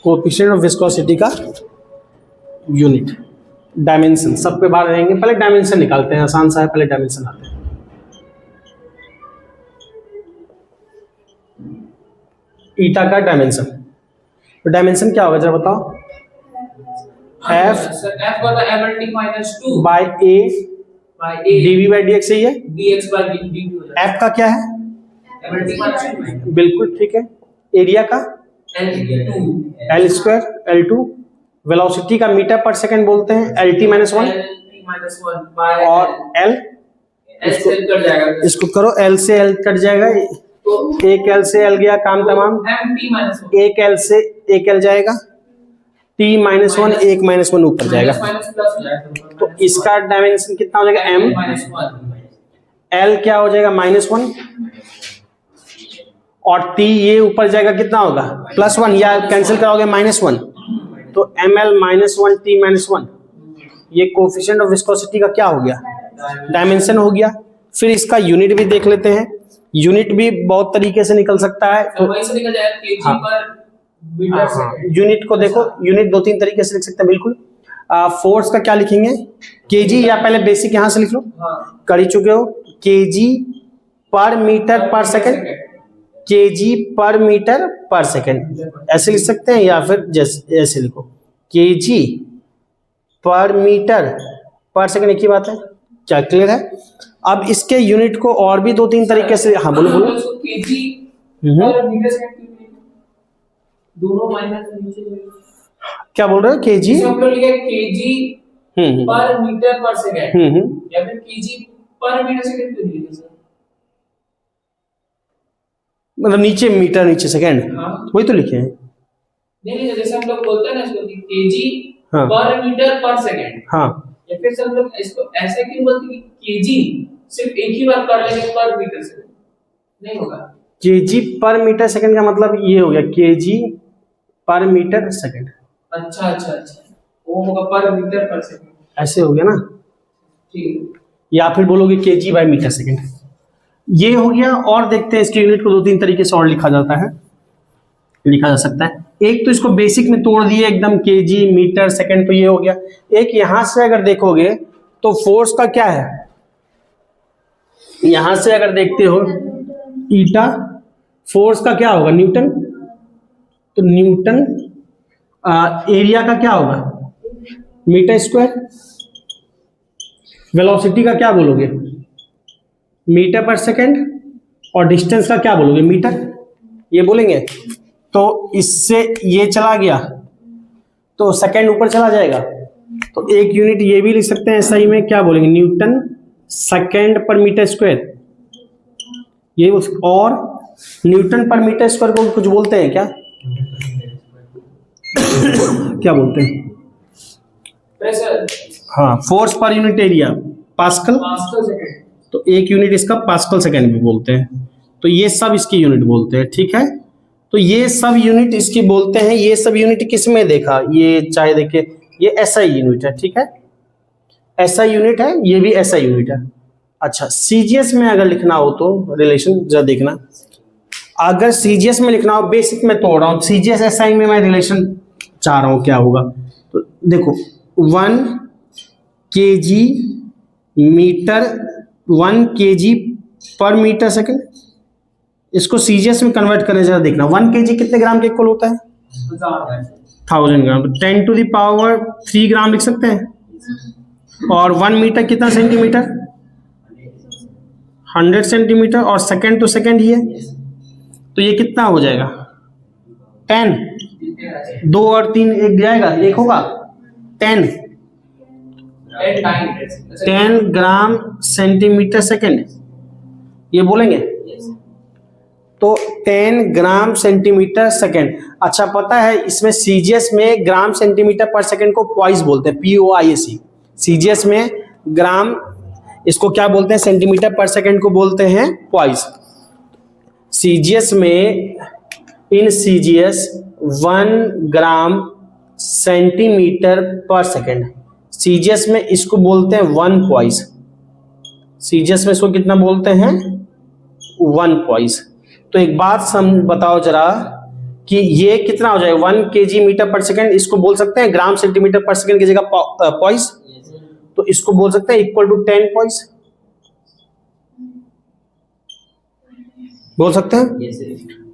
कोएफिशिएंट ऑफ विस्कोसिटी का यूनिट, डायमेंशन, सब पे बाहर रहेंगे। पहले डायमेंशन निकालते हैं, आसान सा है, पहले डायमेंशन आते हैं। ईटा का डायमेंशन, तो डायमेंशन क्या होगा जरा बताओ। F Sir, F was the MLT minus 2 by A by A dv by d x, यही है। dx by dt हो जाएगा। एफ का क्या है, MLT minus 2 बिल्कुल ठीक है। एरिया का L 2 L square L two, velocity का मीटर पर सेकंड बोलते हैं, L T minus one, LT minus 1 by और एल L से L कट जाएगा। इसको करो, एल से एल कट जाएगा, तो एक एल से एल गया, काम तमाम। MT minus 1 एक एल से एक एल जाएगा, टी माइनस वन, एक माइनस वन ऊपर जाएगा, minus plus हो जाएगा। तो इसका डायमेंशन कितना हो जाएगा, एम minus 1 एल क्या हो जाएगा माइनस वन, और टी ये ऊपर जाएगा, कितना होगा प्लस वन, या कैंसिल कराओगे माइनस वन, तो M L minus one T minus one, ये कोएफिशिएंट ऑफ विस्कोसिटी का क्या हो गया, डायमेंशन हो गया। फिर इसका यूनिट भी देख लेते हैं, यूनिट भी बहुत तरीके से निकल सकता है। तो वहीं से निकल जाएगा kg हाँ। पर मीटर सेकंड। यूनिट को देखो, यूनिट दो तीन तरीके से लिख सकते हैं, बिल्कुल। फोर्स का क्या लिखेंगे, केजी, या पहले बेसिक यहां से लिख लो, हाँ कर ही चुके हो, केजी पर मीटर पर सेकंड, केजी पर मीटर पर सेकंड, ऐसे लिख सकते हैं, या फिर जैसे ऐसे लिखो, केजी पर मीटर पर सेकंड, एक ही बात है। क्या क्लियर है। अब इसके यूनिट को और भी दो तीन तरीके से, हाँ बोलो बोलो। तो kg पर मीटर सेकंड क्यों नहीं? दोनों माइनस नीचे क्या बोल रहे हो, केजी, इसमें हम लोग लिखे kg पर मीटर पर सेकंड या फिर kg पर मीटर सेकंड क्यों नहीं लिखे सर? मतलब नीचे मीटर नीचे सेकंड, हाँ। वही तो लिखे हैं। नहीं जैसे हम लोग बोलते हैं ना इसको कि kg हाँ। पर मीटर पर सेकंड, हाँ, या फिर सर हम लोग इसको ऐसे क्यों बोलते हैं कि kg सिर्फ एक ही बार कर लेंगे पर मीटर सेकंड नहीं होगा। केजी पर मीटर सेकंड का मतलब ये हो गया, केजी पर मीटर सेकंड, अच्छा अच्छा अच्छा, वो होगा पर मीटर पर सेकंड, ऐसे हो गया ना। ठीक है। या फिर बोलोगे केजी बाय मीटर सेकंड, ये हो गया। और देखते हैं इसके यूनिट को दो तीन तरीके से और लिखा जाता है, लिखा जा सकता है। एक तो इसको बेसिक में तोड़ दिए एकदम, केजी मीटर सेकंड, तो ये हो गया। एक यहां से अगर देखोगे तो फोर्स का क्या है, यहां से अगर देखते हो ईटा, फोर्स का क्या होगा न्यूटन, तो न्यूटन, एरिया का क्या होगा मीटर स्क्वायर, वेलोसिटी का क्या बोलोगे मीटर पर सेकंड, और डिस्टेंस का क्या बोलोगे मीटर, ये बोलेंगे। तो इससे ये चला गया तो सेकंड ऊपर चला जाएगा, तो एक यूनिट ये भी लिख सकते हैं सही में, क्या बोलेंगे न्यूटन सेकंड पर मीटर स्क्वायर, ये और न्यूटन पर मीटर स्क्वायर को कुछ बोलते हैं क्या क्या बोलते हैं, प्रेशर हाँ, force per unit area pascal, pascal second, तो एक यूनिट इसका पास्कल सेकंड भी बोलते हैं। तो ये सब इसकी यूनिट बोलते हैं, ठीक है। तो ये सब यूनिट इसकी बोलते हैं। ये सब यूनिट किस में देखा, ये चाहे देखिए, ये ऐसा यूनिट है, ठीक है, ऐसा यूनिट है, ये भी ऐसा यूनिट है। अच्छा, सीजीएस में अगर लिखना हो तो रिलेशन जरा देखना, अगर सीजीएस में लिखना हो, बेसिक में तोड़ रहा हूँ, सीजीएस एसआई में मैं रिलेशन चाह रहा हूँ क्या होगा, तो देखो 1 kg मीटर 1 kg पर मीटर सेकंड, इसको सीजीएस में कन्वर्ट करने जरा देखना। 1 kg कितने ग्राम के इक्वल होता है, 1000 ग्राम, 10 टू द पावर 3 ग्राम लिख सकते हैं। और 1 मीटर कितना सेंटीमीटर, 100 सेंटीमीटर, और सेकंड तो सेकंड ही है, तो ये कितना हो जाएगा 10, 2 और 3 एक जाएगा, एक होगा 10 ग्राम सेंटीमीटर सेकंड, ये बोलेंगे। तो 10 ग्राम सेंटीमीटर सेकंड। अच्छा, पता है इसमें सीजीएस में ग्राम सेंटीमीटर पर सेकंड को पॉइस बोलते हैं, POISE। सीजीएस में ग्राम, इसको क्या बोलते हैं, सेंटीमीटर पर सेकंड को बोलते हैं पॉइस। सीजीएस में, इन सीजीएस 1 ग्राम सेंटीमीटर पर सेकंड, सीजीएस में इसको बोलते हैं 1 पॉइस। सीजीएस में इसको कितना बोलते हैं? 1 पॉइस। तो एक बात बताओ जरा कि ये कितना हो जाएगा? 1 kg मीटर पर सेकेंड, इसको बोल सकते हैं ग्राम सेंटीमीटर पर सेकेंड की जगह पॉइस, तो इसको बोल सकते हैं इक्वल टू 10 पॉइस, बोल सकते हैं।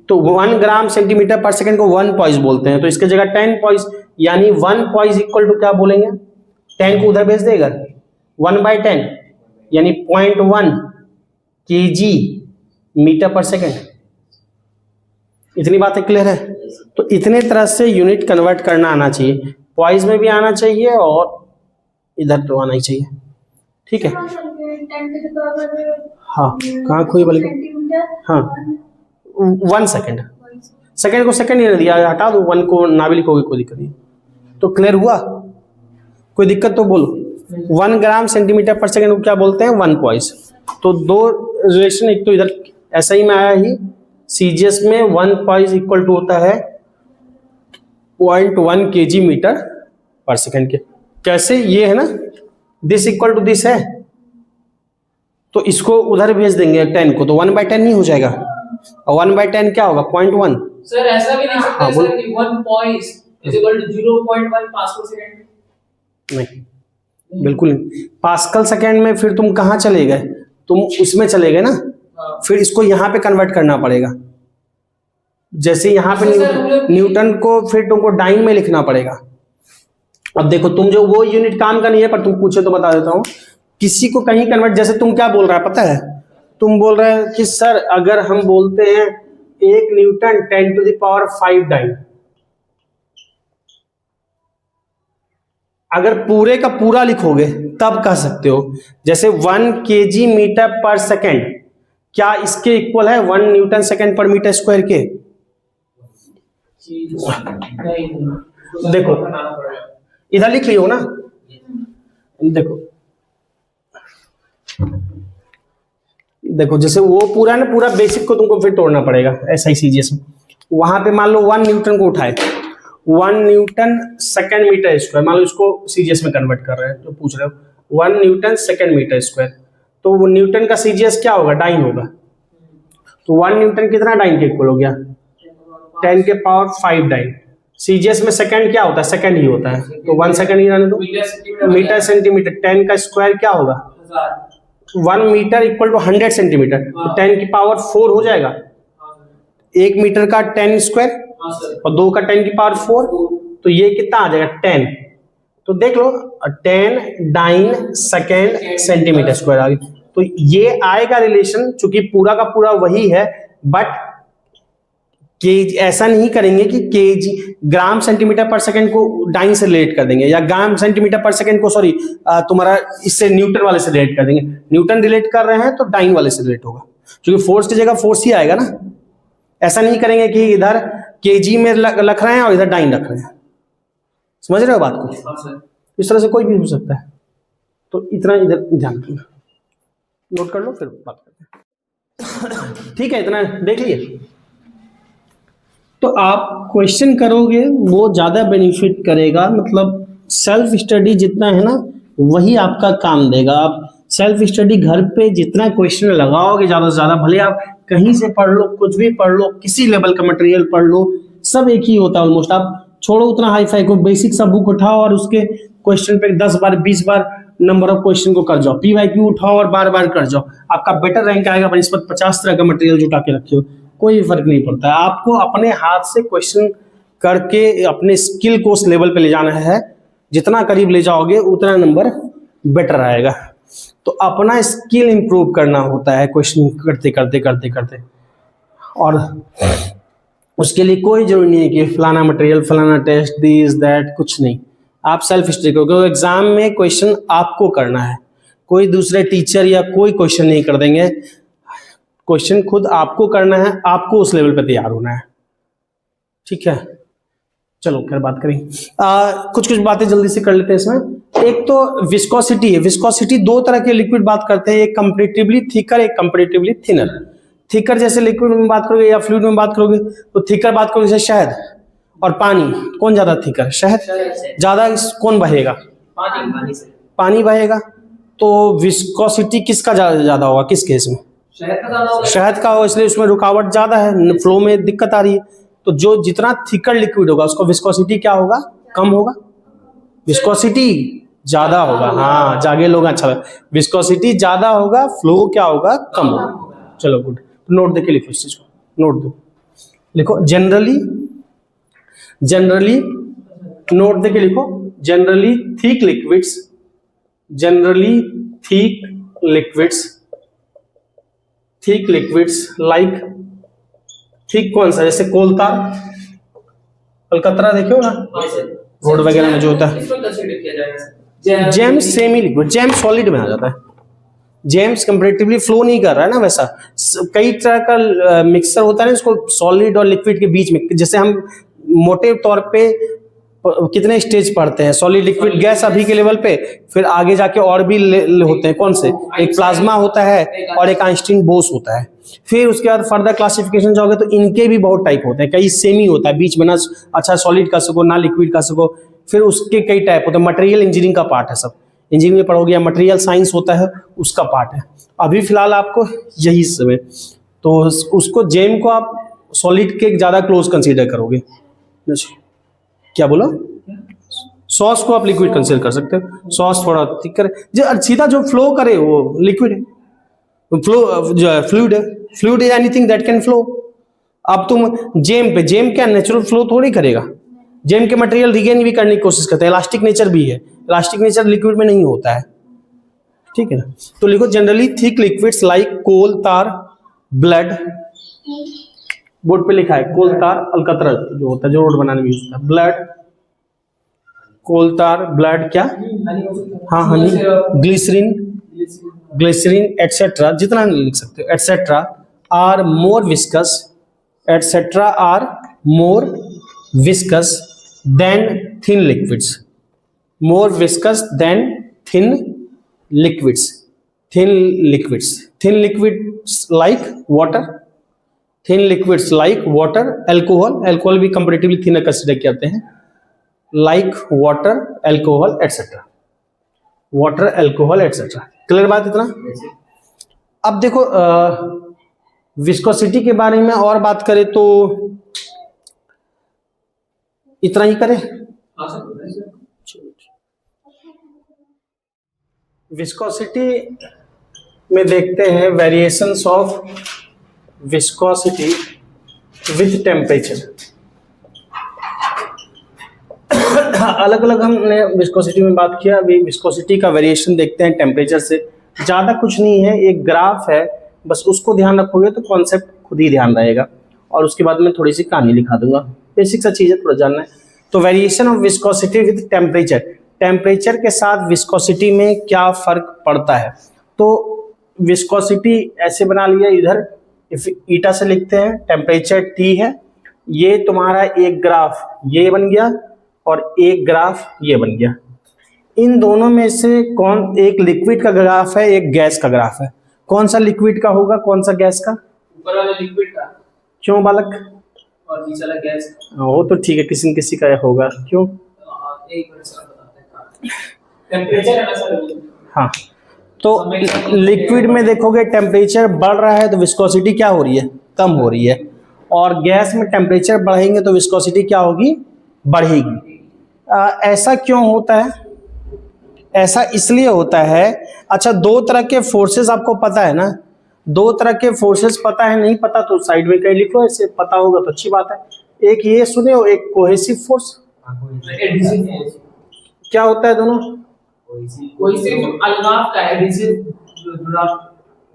तो 1 ग्राम सेंटीमीटर पर सेकेंड को 1 पॉइस बोलते हैं, तो इसके जगह 10 पॉइस, यानी 1 पॉइस इक्वल टू क्या बोलेंगे? 10 को उधर भेज देगा, 1/10 यानी 0.1 kg मीटर पर सेकेंड। इतनी बातें क्लियर है? तो इतने तरह से यूनिट कन्वर्ट करना आना चाहिए, पॉइस में भी आना चाहिए और इधर तो आना ही चाहिए। ठीक है, हाँ कहाँ खोई बोलेगा? हाँ 1 सेकेंड, सेकेंड को सेकेंड ही दिया, हटा दो, 1 को ना भी लिखोगे कोई दिक्कत नहीं। तो क्लियर हुआ? कोई दिक्कत तो बोलो। 1 ग्राम सेंटीमीटर पर सेकेंड को क्या बोलते हैं? 1 पॉइस। तो दो रिलेशन, एक तो इधर ऐसा ही में आया ही, सीजीएस में 1 पॉइस इक्वल टू होता है 0.1 kg मीटर पर सेकेंड के। कैसे? ये है ना, दिस इक्वल टू दिस है, तो इसको उधर भेज देंगे 10 को, तो 1/10 नहीं हो जाएगा, और 1/10 क्या होगा? 0.1। सर ऐसा भी नहीं सकता सर कि 1 poise is equal to 0.1 pascal second? नहीं, बिल्कुल नहीं। पास्कल सेकेंड में फिर तुम कहाँ चले गए? तुम उसमें चले गए ना, फिर इसको यहाँ पे कन्वर्ट करना पड़ेगा। जैसे यहाँ पे न्यूटन को फिर तुमको डाइन में लिखना पड़ेगा। अब देखो, तुम जो वो यूनिट काम का नहीं है, पर तुम पूछे तो बता देता हूँ। किसी को कहीं कन्वर्ट, जैसे तुम क्या बोल रहा है पता है? तुम बोल रहे हैं कि सर अगर हम बोलते हैं 1 न्यूटन 10⁵ डाइन, अगर पूरे का पूरा लिखोगे तब कह सकते हो। जैसे 1 kg मीटर पर सेकेंड क्या इसके इक्वल है 1 न्यूटन सेकेंड पर मीटर स्क्वायर के? देखो इधर लिख लियो ना, देखो देखो जैसे वो पूरा ना, पूरा बेसिक को तुमको फिर तोड़ना पड़ेगा ऐसा ही सीजीएस में। वहां पे मान लो 1 न्यूटन को उठाए, 1 न्यूटन सेकेंड मीटर स्क्वायर, मान लो इसको सीजीएस में कन्वर्ट कर रहे हैं, जो पूछ रहे हो 1 न्यूटन सेकेंड मीटर स्क्वायर, तो वो न्यूटन का सीजीएस क्या होगा? डाइन होगा। तो 1 न्यूटन कितना डाइन के इक्वल हो गया? 10⁵ डाइन। सीजीएस में सेकंड क्या होता है? सेकंड ही होता है, तो 1 सेकंड ही रहने दो। मीटर सेंटीमीटर, 10 का स्क्वायर क्या होगा? 1 मीटर इक्वल टू 100 सेंटीमीटर, तो 10⁴ हो जाएगा। 1 मीटर का 10 स्क्वायर और 2 का 10⁴, तो ये कितना आ जाएगा? 10। तो देख लो 10 डाइन सेकेंड सेंटीमीटर स्क्वायर आ गई। तो ये आएगा रिलेशन, चूंकि पूरा का पूरा वही है, बट केजी ऐसा नहीं करेंगे कि केजी ग्राम सेंटीमीटर पर सेकंड को डाइन से रिलेट कर देंगे, या ग्राम सेंटीमीटर पर सेकंड को सॉरी तुम्हारा इससे न्यूटन वाले से रिलेट कर देंगे। न्यूटन रिलेट कर रहे हैं तो डाइन वाले से रिलेट होगा, क्योंकि फोर्स की जगह फोर्स ही आएगा ना। ऐसा नहीं करेंगे कि इधर केजी में रख रहे हैं और इधर डाइन रख रहे हैं। समझ रहे हो बात को? इस तरह से कोई भी हो सकता है, तो इतना इधर ध्यान रखना, नोट कर लो फिर बात करते हैं। ठीक है, इतना देख लिए। तो आप क्वेश्चन करोगे वो ज़्यादा बेनिफिट करेगा, मतलब सेल्फ स्टडी जितना है ना वही आपका काम देगा। आप सेल्फ स्टडी घर पे जितना क्वेश्चन लगाओगे ज़्यादा से ज़्यादा, भले आप कहीं से पढ़ लो, कुछ भी पढ़ लो, किसी लेवल का मटेरियल पढ़ लो, सब एक ही होता है ऑलमोस्ट। आप छोड़ो उतना हाई फाई को, बेसिक सा बुक उठाओ और उसके क्वेश्चन पे 10 बार 20 बार नंबर ऑफ क्वेश्चन को कर जाओ, PYQ उठाओ और बार बार कर जाओ, आपका बेटर रैंक आएगा बनिस्बत 50 तरह का मटेरियल जुटा के रखे हो, कोई फर्क नहीं पड़ता है। आपको अपने हाथ से क्वेश्चन करके अपने स्किल को उस लेवल पे ले जाना है, जितना करीब ले जाओगे उतना नंबर बेटर आएगा। तो अपना स्किल इंप्रूव करना होता है क्वेश्चन करते करते करते करते, और उसके लिए कोई जरूरी नहीं है कि फलाना मटेरियल, फलाना टेस्ट, दिस दैट, कुछ नहीं। आप सेल्फ स्टडी करो, एग्जाम में क्वेश्चन आपको करना है, कोई दूसरे टीचर या कोई क्वेश्चन नहीं कर देंगे। क्वेश्चन खुद आपको करना है, आपको उस लेवल पे तैयार होना है। ठीक है, चलो खैर बात करें। कुछ कुछ बातें जल्दी से कर लेते हैं इसमें। एक तो विस्कोसिटी है। विस्कोसिटी दो तरह के लिक्विड बात करते हैं, एक कंपैरेटिवली थिकर, एक कंपैरेटिवली थिनर। थिकर जैसे लिक्विड में बात करोगे या फ्लूइड में बात करोगे तो थिकर बात करोगे जैसे शहद और पानी, कौन ज्यादा थिकर? शहद। ज्यादा कौन बहेगा? पानी से पानी बहेगा तो विस्कोसिटी किसका ज्यादा होगा, किस केस में? शहद का ज्यादा होगा। शहद का हो, इसलिए उसमें रुकावट ज्यादा है, फ्लो में दिक्कत आ रही है। तो जो जितना थिकर लिक्विड होगा उसको विस्कोसिटी क्या होगा, कम होगा। विस्कोसिटी ज्यादा होगा, हाँ जागे लोग अच्छा लगा। विस्कोसिटी ज्यादा होगा, फ्लो क्या होगा, कम होगा। चलो गुड, नोट देके लिखो इस चीज को, नोट दो, लिखो जनरली नोट देके लिखो। Generally thick liquids like, thick कौन सा, जैसे कोलतार, अलकतरा देखो ना रोड वगैरह में जो होता है। इसको कंसीडर किया जाएगा। James semi liquid, James solid में आ जाता है। जेम्स कंपैरेटिवली फ्लो नहीं कर रहा है ना वैसा। कई तरह का मिक्सचर होता है ना, इसको सॉलिड और लिक्विड के बीच में, जैसे हम मोटे तौर पे कितने स्टेज पढ़ते हैं, सॉलिड लिक्विड गैस अभी के लेवल पे, फिर आगे जाके और भी होते हैं, कौन से, एक प्लाज्मा होता है और एक आइंस्टीन बोस होता है। फिर उसके बाद फर्दर क्लासिफिकेशन जाओगे तो इनके भी बहुत टाइप होते हैं, कई सेमी होता है बीच में ना, अच्छा सॉलिड कर सको ना लिक्विड कर सको। फिर उसके कई टाइप होते हैं, मटेरियल इंजीनियरिंग का पार्ट है, सब इंजीनियरिंग में पढ़ोगे, या मटेरियल साइंस होता है उसका पार्ट है। अभी फिलहाल आपको यही समय, तो उसको जेम को आप सॉलिड के ज्यादा क्लोज कंसीडर करोगे। क्या बोला, सॉस को आप लिक्विड कंसीडर कर सकते हो, सॉस थोड़ा थिक करे, जो सीधा जो फ्लो करे वो लिक्विड है, फ्लो जो है fluid is anything that can flow. अब तुम जेम पे, जेम क्या नेचुरल फ्लो थोड़ी करेगा, जेम के मटेरियल रिगेन भी करने की कोशिश करते हैं, इलास्टिक नेचर भी है, इलास्टिक नेचर लिक्विड में नहीं होता है, ठीक है ना। तो लिखो जनरली थिक लिक्विड्स लाइक कोल, तार, ब्लड, बोर्ड पे लिखा है कोल, तार, अलकतरा जो होता है जो रोड बनाने में यूज होता है, ब्लड, कोल, तार, ब्लड, क्या, हाँ हनी, ग्लिसरीन एटसेट्रा, जितना लिख सकते हो, etcetera are more viscous than thin liquids, more viscous than thin liquids like water, alcohol भी कंपैरेटिवली थिनर कंसीडर करते हैं, like water, alcohol etcetera, clear बात इतना। अब देखो विस्कोसिटी के बारे में और बात करें तो इतना ही करें। विस्कोसिटी में देखते हैं variations of viscosity with temperature. अलग अलग हमने विस्कोसिटी में बात किया, अभी विस्कोसिटी का वेरिएशन देखते हैं टेम्परेचर से। ज़्यादा कुछ नहीं है, एक ग्राफ है, बस उसको ध्यान रखोगे तो कॉन्सेप्ट खुद ही ध्यान रहेगा, और उसके बाद मैं थोड़ी सी कहानी लिखा दूंगा, बेसिक सा चीज़ है, थोड़ा जानना है। तो variation of viscosity with temperature, temperature के साथ विस्कोसिटी में क्या फ़र्क पड़ता है। तो विस्कोसिटी ऐसे बना लिया, इधर ईटा से लिखते हैं, टेम्परेचर T है, ये तुम्हारा एक ग्राफ ये बन गया और एक ग्राफ ये बन गया। इन दोनों में से कौन, एक लिक्विड का ग्राफ है, एक गैस का ग्राफ है, कौन सा लिक्विड का होगा, कौन सा गैस का? ऊपर वाला लिक्विड का। क्यों बालक? और नीचे वाला गैस का। वो तो ठीक है, किसी न किसी का होगा, क्यों? एक टेम्परेचर, हाँ, तो लिक्विड में देखोगे टेम्परेचर बढ़ रहा है तो विस्कोसिटी क्या हो रही है, कम हो रही है, और गैस में टेम्परेचर बढ़ेंगे तो विस्कोसिटी क्या होगी, बढ़ेगी। ऐसा क्यों होता है? ऐसा इसलिए होता है, अच्छा दो तरह के फोर्सेस आपको पता है ना, दो तरह के फोर्सेस पता है, नहीं पता तो साइड में कहीं लिख लो, ऐसे पता होगा तो अच्छी बात है। एक ये सुने हो, एक कोहेसिव फोर्स, क्या होता है दोनों? कोहेसिव अलगाव का, एडिसिव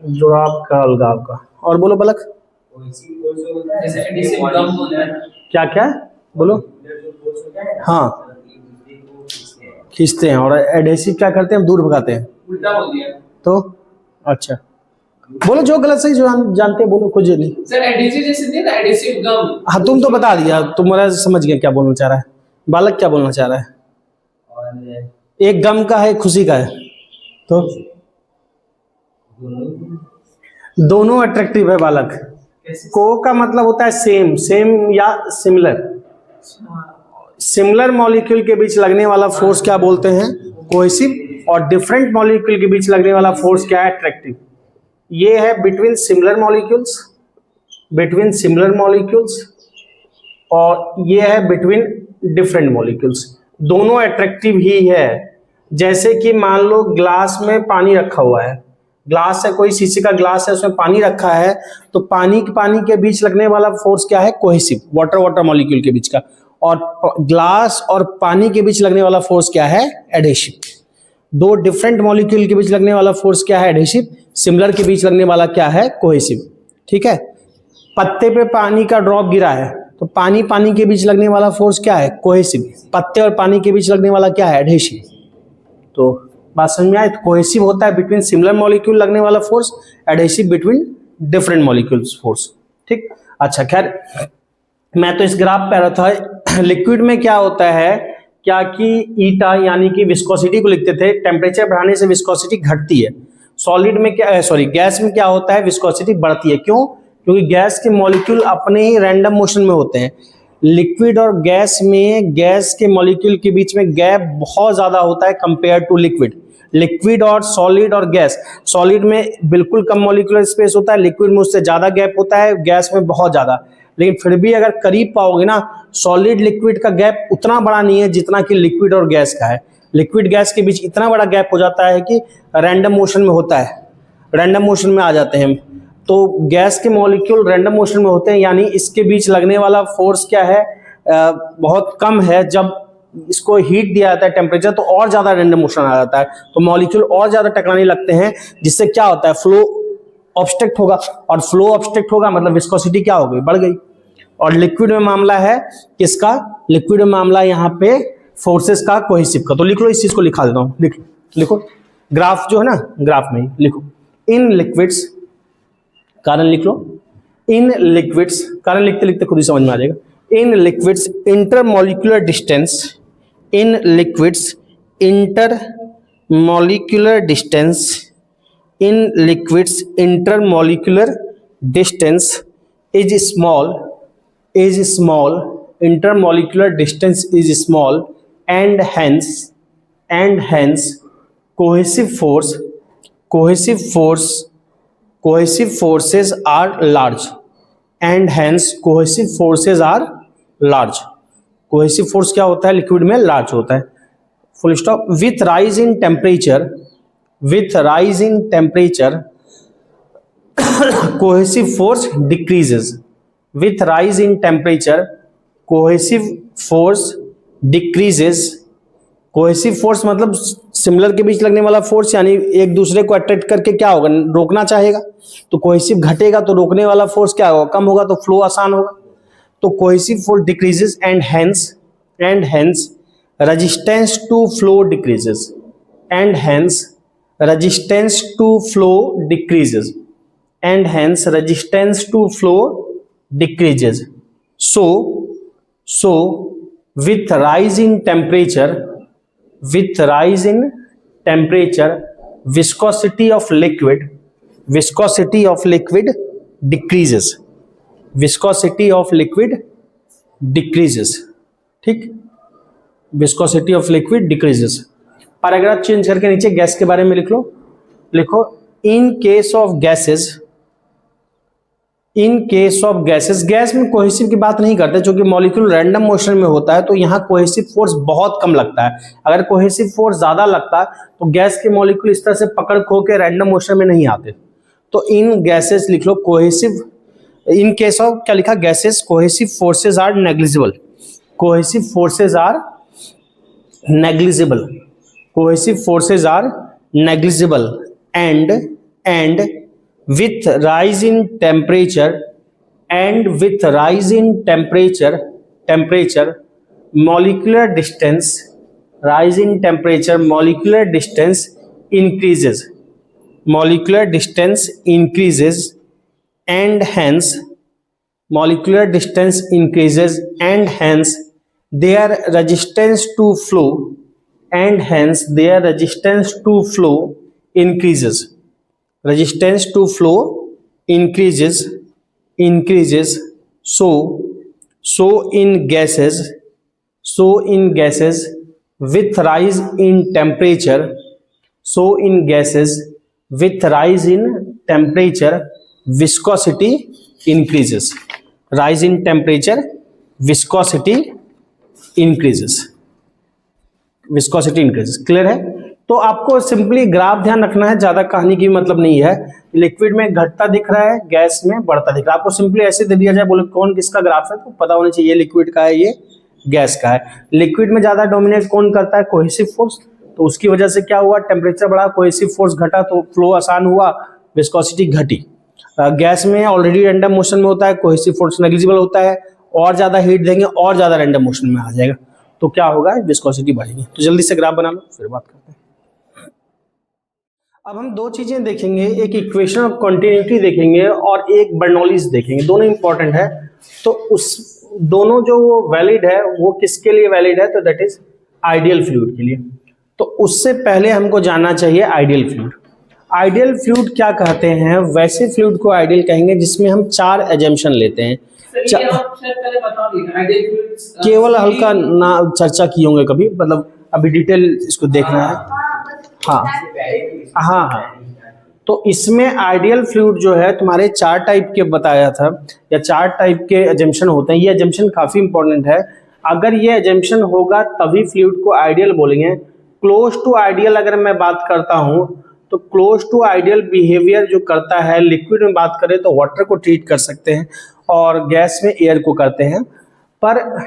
जुड़ाव का, अलगाव का, और बोलो बलक, जैसे एडिसिव गम होता है, क्या क्या बोलो? हाँ, खींचते हैं, और एडहेसिव क्या करते हैं, दूर भगाते हैं, उल्टा बोल दिया तो अच्छा बोलो, जो गलत सही जो हम जानते हैं बोलो, कुछ नहीं। सर एडिसिव जैसे नहीं ना, एडिसिव गम। हाँ तुम तो बता दिया, तुम्हारा समझ गया क्या बोलना चाह रहा है बालक, क्या बोलना चाह रहा है? एक गम का है, खुशी का है, तो दोनों अट्रैक्टिव है बालक। को का मतलब होता है सेम, सेम या सिमिलर, सिमिलर मॉलिक्यूल के बीच लगने वाला फोर्स क्या बोलते हैं, कोहेसिव और डिफरेंट मॉलिक्यूल के बीच लगने वाला फोर्स क्या है? अट्रैक्टिव। ये है बिटवीन सिमिलर मॉलिक्यूल्स, और ये है बिटवीन डिफरेंट मॉलिक्यूल्स। दोनों अट्रैक्टिव ही है। जैसे कि मान लो ग्लास में पानी रखा हुआ है, ग्लास है, कोई शीशे का ग्लास है, उसमें पानी रखा है, तो पानी के बीच लगने वाला फोर्स क्या है? कोहेसिव, वाटर मॉलिक्यूल के बीच का। और ग्लास और पानी के बीच लगने वाला फोर्स क्या है? एडहेसिव। दो डिफरेंट मॉलिक्यूल के बीच लगने वाला फोर्स क्या है? एडहेसिव। सिमिलर के बीच लगने वाला क्या है? कोहेसिव। ठीक है। पत्ते पे पानी का ड्रॉप गिरा है, तो पानी के बीच लगने वाला फोर्स क्या है? कोहेसिव। पत्ते और पानी के बीच लगने वाला क्या है? एडहेसिव। तो बात समझ में आए? तो कोहेसिव होता है बिटवीन सिमिलर मॉलिक्यूल लगने वाला force, adhesive between different molecules force. ठीक। अच्छा, खैर मैं तो इस ग्राफ पे आ रहा था। लिक्विड में क्या होता है, क्या कि ईटा यानी कि विस्कोसिटी को लिखते थे, टेम्परेचर बढ़ाने से विस्कोसिटी घटती है। सॉलिड में क्या, गैस में क्या होता है? विस्कोसिटी बढ़ती है। क्यों? क्योंकि गैस के मॉलिक्यूल अपने ही रैंडम मोशन में होते हैं। लिक्विड और गैस में, गैस के मॉलिक्यूल के बीच में गैप बहुत ज्यादा होता है कंपेयर टू लिक्विड और सॉलिड और गैस। सॉलिड में बिल्कुल कम मॉलिक्यूलर स्पेस होता है, लिक्विड में उससे ज्यादा गैप होता है, गैस में बहुत ज्यादा। लेकिन फिर भी अगर करीब पाओगे ना, सॉलिड लिक्विड का गैप उतना बड़ा नहीं है जितना कि लिक्विड और गैस का है। लिक्विड गैस के बीच इतना बड़ा गैप हो जाता है कि रैंडम मोशन में होता है, रैंडम मोशन में आ जाते हैं। तो गैस के मॉलिक्यूल रैंडम मोशन में होते हैं, यानी इसके बीच लगने वाला फोर्स क्या है? बहुत कम है। जब इसको हीट दिया जाता है टेम्परेचर, तो और ज्यादा रैंडम मोशन आ जाता है, तो मॉलिक्यूल और ज्यादा टकराने लगते हैं, जिससे क्या होता है? फ्लो ऑब्स्ट्रक्ट होगा, और फ्लो ऑब्स्ट्रक्ट होगा मतलब विस्कोसिटी क्या हो गई? बढ़ गई। और लिक्विड में मामला है किसका? लिक्विड में मामला यहाँ पे फोर्सेस का, कोहेसिव का। तो लिख लो, इस चीज को लिखा देता हूँ, लिखो ग्राफ जो है ना, ग्राफ में लिखो इन लिक्विड्स, कारण लिख लो, इन लिक्विड्स, कारण लिखते लिखते खुद ही समझ में आ जाएगा। In liquids intermolecular distance, in liquids intermolecular distance, in liquids intermolecular distance is small, intermolecular distance is small, and hence cohesive forces are large, and hence cohesive forces are large. Cohesive force क्या होता है? लिक्विड में लार्ज होता है। Full stop. With rise in temperature cohesive force decreases. With rise in temperature, cohesive force decreases. Cohesive force मतलब सिमिलर के बीच लगने वाला फोर्स, यानी एक दूसरे को अट्रैक्ट करके क्या होगा? रोकना चाहेगा। तो कोहेसिव घटेगा तो रोकने वाला फोर्स क्या होगा? कम होगा, तो फ्लो आसान होगा। तो cohesive force decreases, and hence resistance to flow decreases, and hence resistance to flow decreases, and hence resistance to flow decreases. So with rise in temperature, viscosity of liquid decreases. Viscosity of liquid decreases. ठीक, viscosity of liquid decreases. Paragraph change करके नीचे गैस के बारे में लिख लो। लिखो इन केस ऑफ गैसेस, गैस में कोहेसिव की बात नहीं करते, क्योंकि मॉलिक्यूल रैंडम मोशन में होता है, तो यहाँ कोहेसिव फोर्स बहुत कम लगता है। अगर कोहेसिव फोर्स ज्यादा लगता तो गैस के मॉलिक्यूल इस तरह से पकड़ खो के रैंडम मोशन में नहीं आते। तो इन गैसेस लिख लो कोहेसिव, इन केस ऑफ क्या लिखा? Gases, cohesive forces are negligible. Cohesive forces are negligible. Cohesive forces are negligible, and with rise in temperature, molecular distance, rise in temperature, molecular distance increases, and hence molecular distance increases, and hence their resistance to flow, increases. Resistance to flow increases. So in gases with rise in temperature, so in gases with rise in temperature viscosity increases. Rise in temperature, viscosity increases. Viscosity increase. Clear है? तो आपको सिंपली ग्राफ ध्यान रखना है, ज्यादा कहानी की मतलब नहीं है। लिक्विड में घटता दिख रहा है, गैस में बढ़ता दिख रहा है। आपको सिंपली ऐसे दे दिया जाए, बोले कौन किसका ग्राफ है, तो पता होना चाहिए ये लिक्विड का है, ये गैस का है। लिक्विड में ज्यादा डोमिनेट कौन करता है? Cohesive force. तो उसकी वजह से क्या हुआ? टेम्परेचर बढ़ा, कोहेसिव फोर्स घटा, तो फ्लो आसान हुआ, विस्कोसिटी घटी। गैस में ऑलरेडी रैंडम मोशन में होता है, कोहेसिव फोर्स नेग्लिजिबल होता है, और ज्यादा हीट देंगे और ज्यादा रैंडम मोशन में आ जाएगा, तो क्या होगा? विस्कोसिटी बढ़ेगी। तो जल्दी से ग्राफ बना लो, फिर बात करते हैं। अब हम दो चीजें देखेंगे, एक इक्वेशन ऑफ कंटिन्यूटी देखेंगे और एक बर्नौलीज देखेंगे, दोनों इंपॉर्टेंट है। तो उस दोनों जो वैलिड है वो किसके लिए वैलिड है? तो दैट इज आइडियल फ्लूइड के लिए। तो उससे पहले हमको जानना चाहिए आइडियल फ्लूइड। आइडियल फ्लूइड क्या कहते हैं? वैसे फ्लूइड को आइडियल कहेंगे जिसमें हम 4 एजम्पशन लेते हैं। केवल हल्का ना चर्चा किए होंगे कभी, मतलब अभी डिटेल इसको देखना है। हाँ हाँ हाँ। तो इसमें आइडियल फ्लूइड जो है तुम्हारे 4 टाइप के बताया था, या 4 टाइप के एजम्पशन होते हैं। ये एजम्पशन काफी इंपॉर्टेंट है। अगर ये एजम्पशन होगा तभी फ्लूइड को आइडियल बोलेंगे। क्लोज टू आइडियल अगर मैं बात करता हूँ, तो क्लोज टू आइडियल बिहेवियर जो करता है, लिक्विड में बात करें तो वाटर को ट्रीट कर सकते हैं और गैस में एयर को करते हैं। पर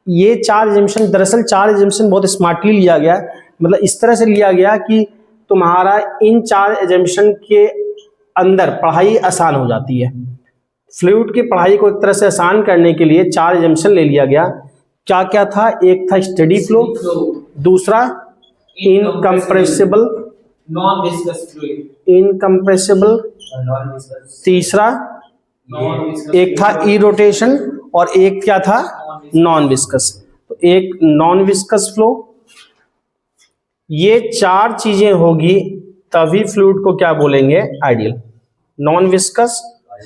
ये 4 एजम्पशन, दरअसल 4 एजम्पशन बहुत स्मार्टली लिया गया, मतलब इस तरह से लिया गया कि तुम्हारा इन 4 एजम्पशन के अंदर पढ़ाई आसान हो जाती है। फ्लूइड की पढ़ाई को एक तरह से आसान करने के लिए 4 एजम्पशन ले लिया गया। क्या क्या था? एक था स्टेडी फ्लो, दूसरा incompressible, non viscous fluid, incompressible, तीसरा एक था ई रोटेशन, और एक क्या था? Non viscous. तो एक नॉन विस्कस फ्लो, ये 4 चीजें होगी तभी फ्लूइड को क्या बोलेंगे? आइडियल। नॉन विस्कस,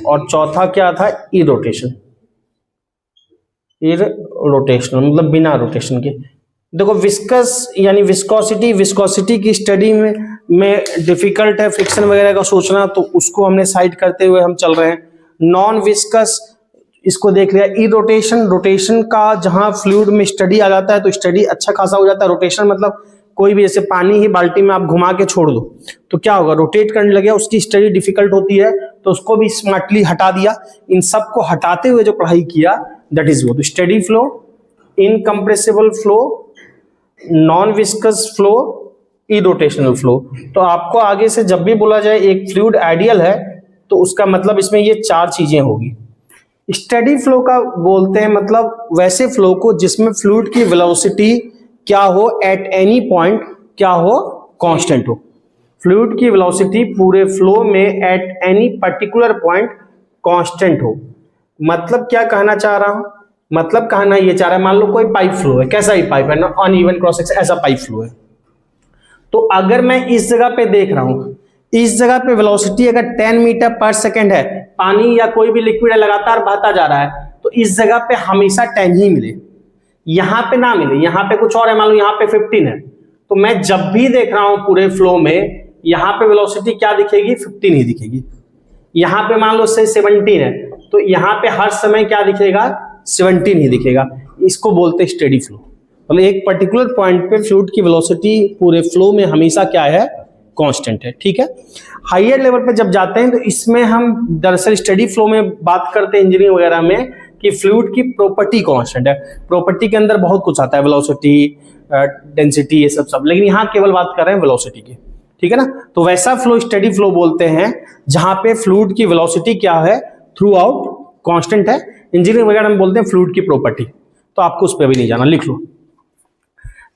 और चौथा क्या था? ई रोटेशन। ई रोटेशन मतलब बिना रोटेशन के। देखो विस्कस यानी विस्कोसिटी, विस्कोसिटी की स्टडी में डिफिकल्ट है फ्रिक्शन वगैरह का सोचना, तो उसको हमने साइड करते हुए हम चल रहे हैं। नॉन विस्कस इसको देख लिया। ई रोटेशन, रोटेशन का जहां फ्लूइड में स्टडी आ जाता है तो स्टडी अच्छा खासा हो जाता है। रोटेशन मतलब कोई भी, जैसे पानी ही बाल्टी में आप घुमा के छोड़ दो तो क्या होगा? रोटेट करने लगे, उसकी स्टडी डिफिकल्ट होती है, तो उसको भी स्मार्टली हटा दिया। इन सब को हटाते हुए जो पढ़ाई किया दैट इज वो। तो steady flow, incompressible flow, non viscous flow, irrotational flow. तो आपको आगे से जब भी बोला जाए एक फ्लूइड आइडियल है, तो उसका मतलब इसमें ये 4 चीजें होगी। स्टेडी फ्लो का बोलते हैं मतलब वैसे फ्लो को जिसमें फ्लूइड की वेलोसिटी क्या हो? एट एनी पॉइंट क्या हो? कांस्टेंट हो। फ्लूइड की वेलोसिटी पूरे फ्लो में at any particular point constant हो। मतलब क्या कहना चाह रहा हूं? मतलब कहना ये चाह रहा है, मान लो कोई पाइप फ्लो है, कैसा ही पाइप है ना, अनइवन क्रॉस सेक्शन, ऐसा पाइप फ्लो है। तो अगर मैं इस जगह पे देख रहा हूं, इस जगह पे वेलोसिटी अगर 10 मीटर पर सेकेंड है, पानी या कोई भी लिक्विड है लगातार बहता जा रहा है, तो इस जगह पे हमेशा 10 ही मिले, यहां पे ना मिले, यहां पे कुछ और है, मान लो यहां पे 15 है, तो मैं जब भी देख रहा हूं पूरे फ्लो में, यहां पे वेलोसिटी क्या दिखेगी? 15 ही दिखेगी। यहां पे मान लो से 17 है, तो यहां पे हर समय क्या दिखेगा? 17 ही दिखेगा। इसको बोलते हैं स्टेडी फ्लो। मतलब एक पर्टिकुलर पॉइंट पे फ्लूइड की वेलोसिटी पूरे फ्लो में हमेशा क्या है? कांस्टेंट है। ठीक है। हायर लेवल पे जब जाते हैं तो इसमें हम दरअसल स्टेडी फ्लो में बात करते हैं इंजीनियरिंग वगैरह में कि फ्लूइड की प्रॉपर्टी कांस्टेंट है। प्रॉपर्टी के अंदर बहुत कुछ आता है, वेलोसिटी, डेंसिटी, ये सब, लेकिन यहाँ केवल बात कर रहे हैं वेलोसिटी की। ठीक है ना। तो वैसा फ्लो स्टेडी फ्लो बोलते हैं जहां पे फ्लूइड की वेलोसिटी क्या है? थ्रू आउट कांस्टेंट है। इंजीनियरिंग वगैरह में बोलते हैं फ्लूइड की प्रॉपर्टी। तो आपको उस पर भी नहीं जाना, लिख लो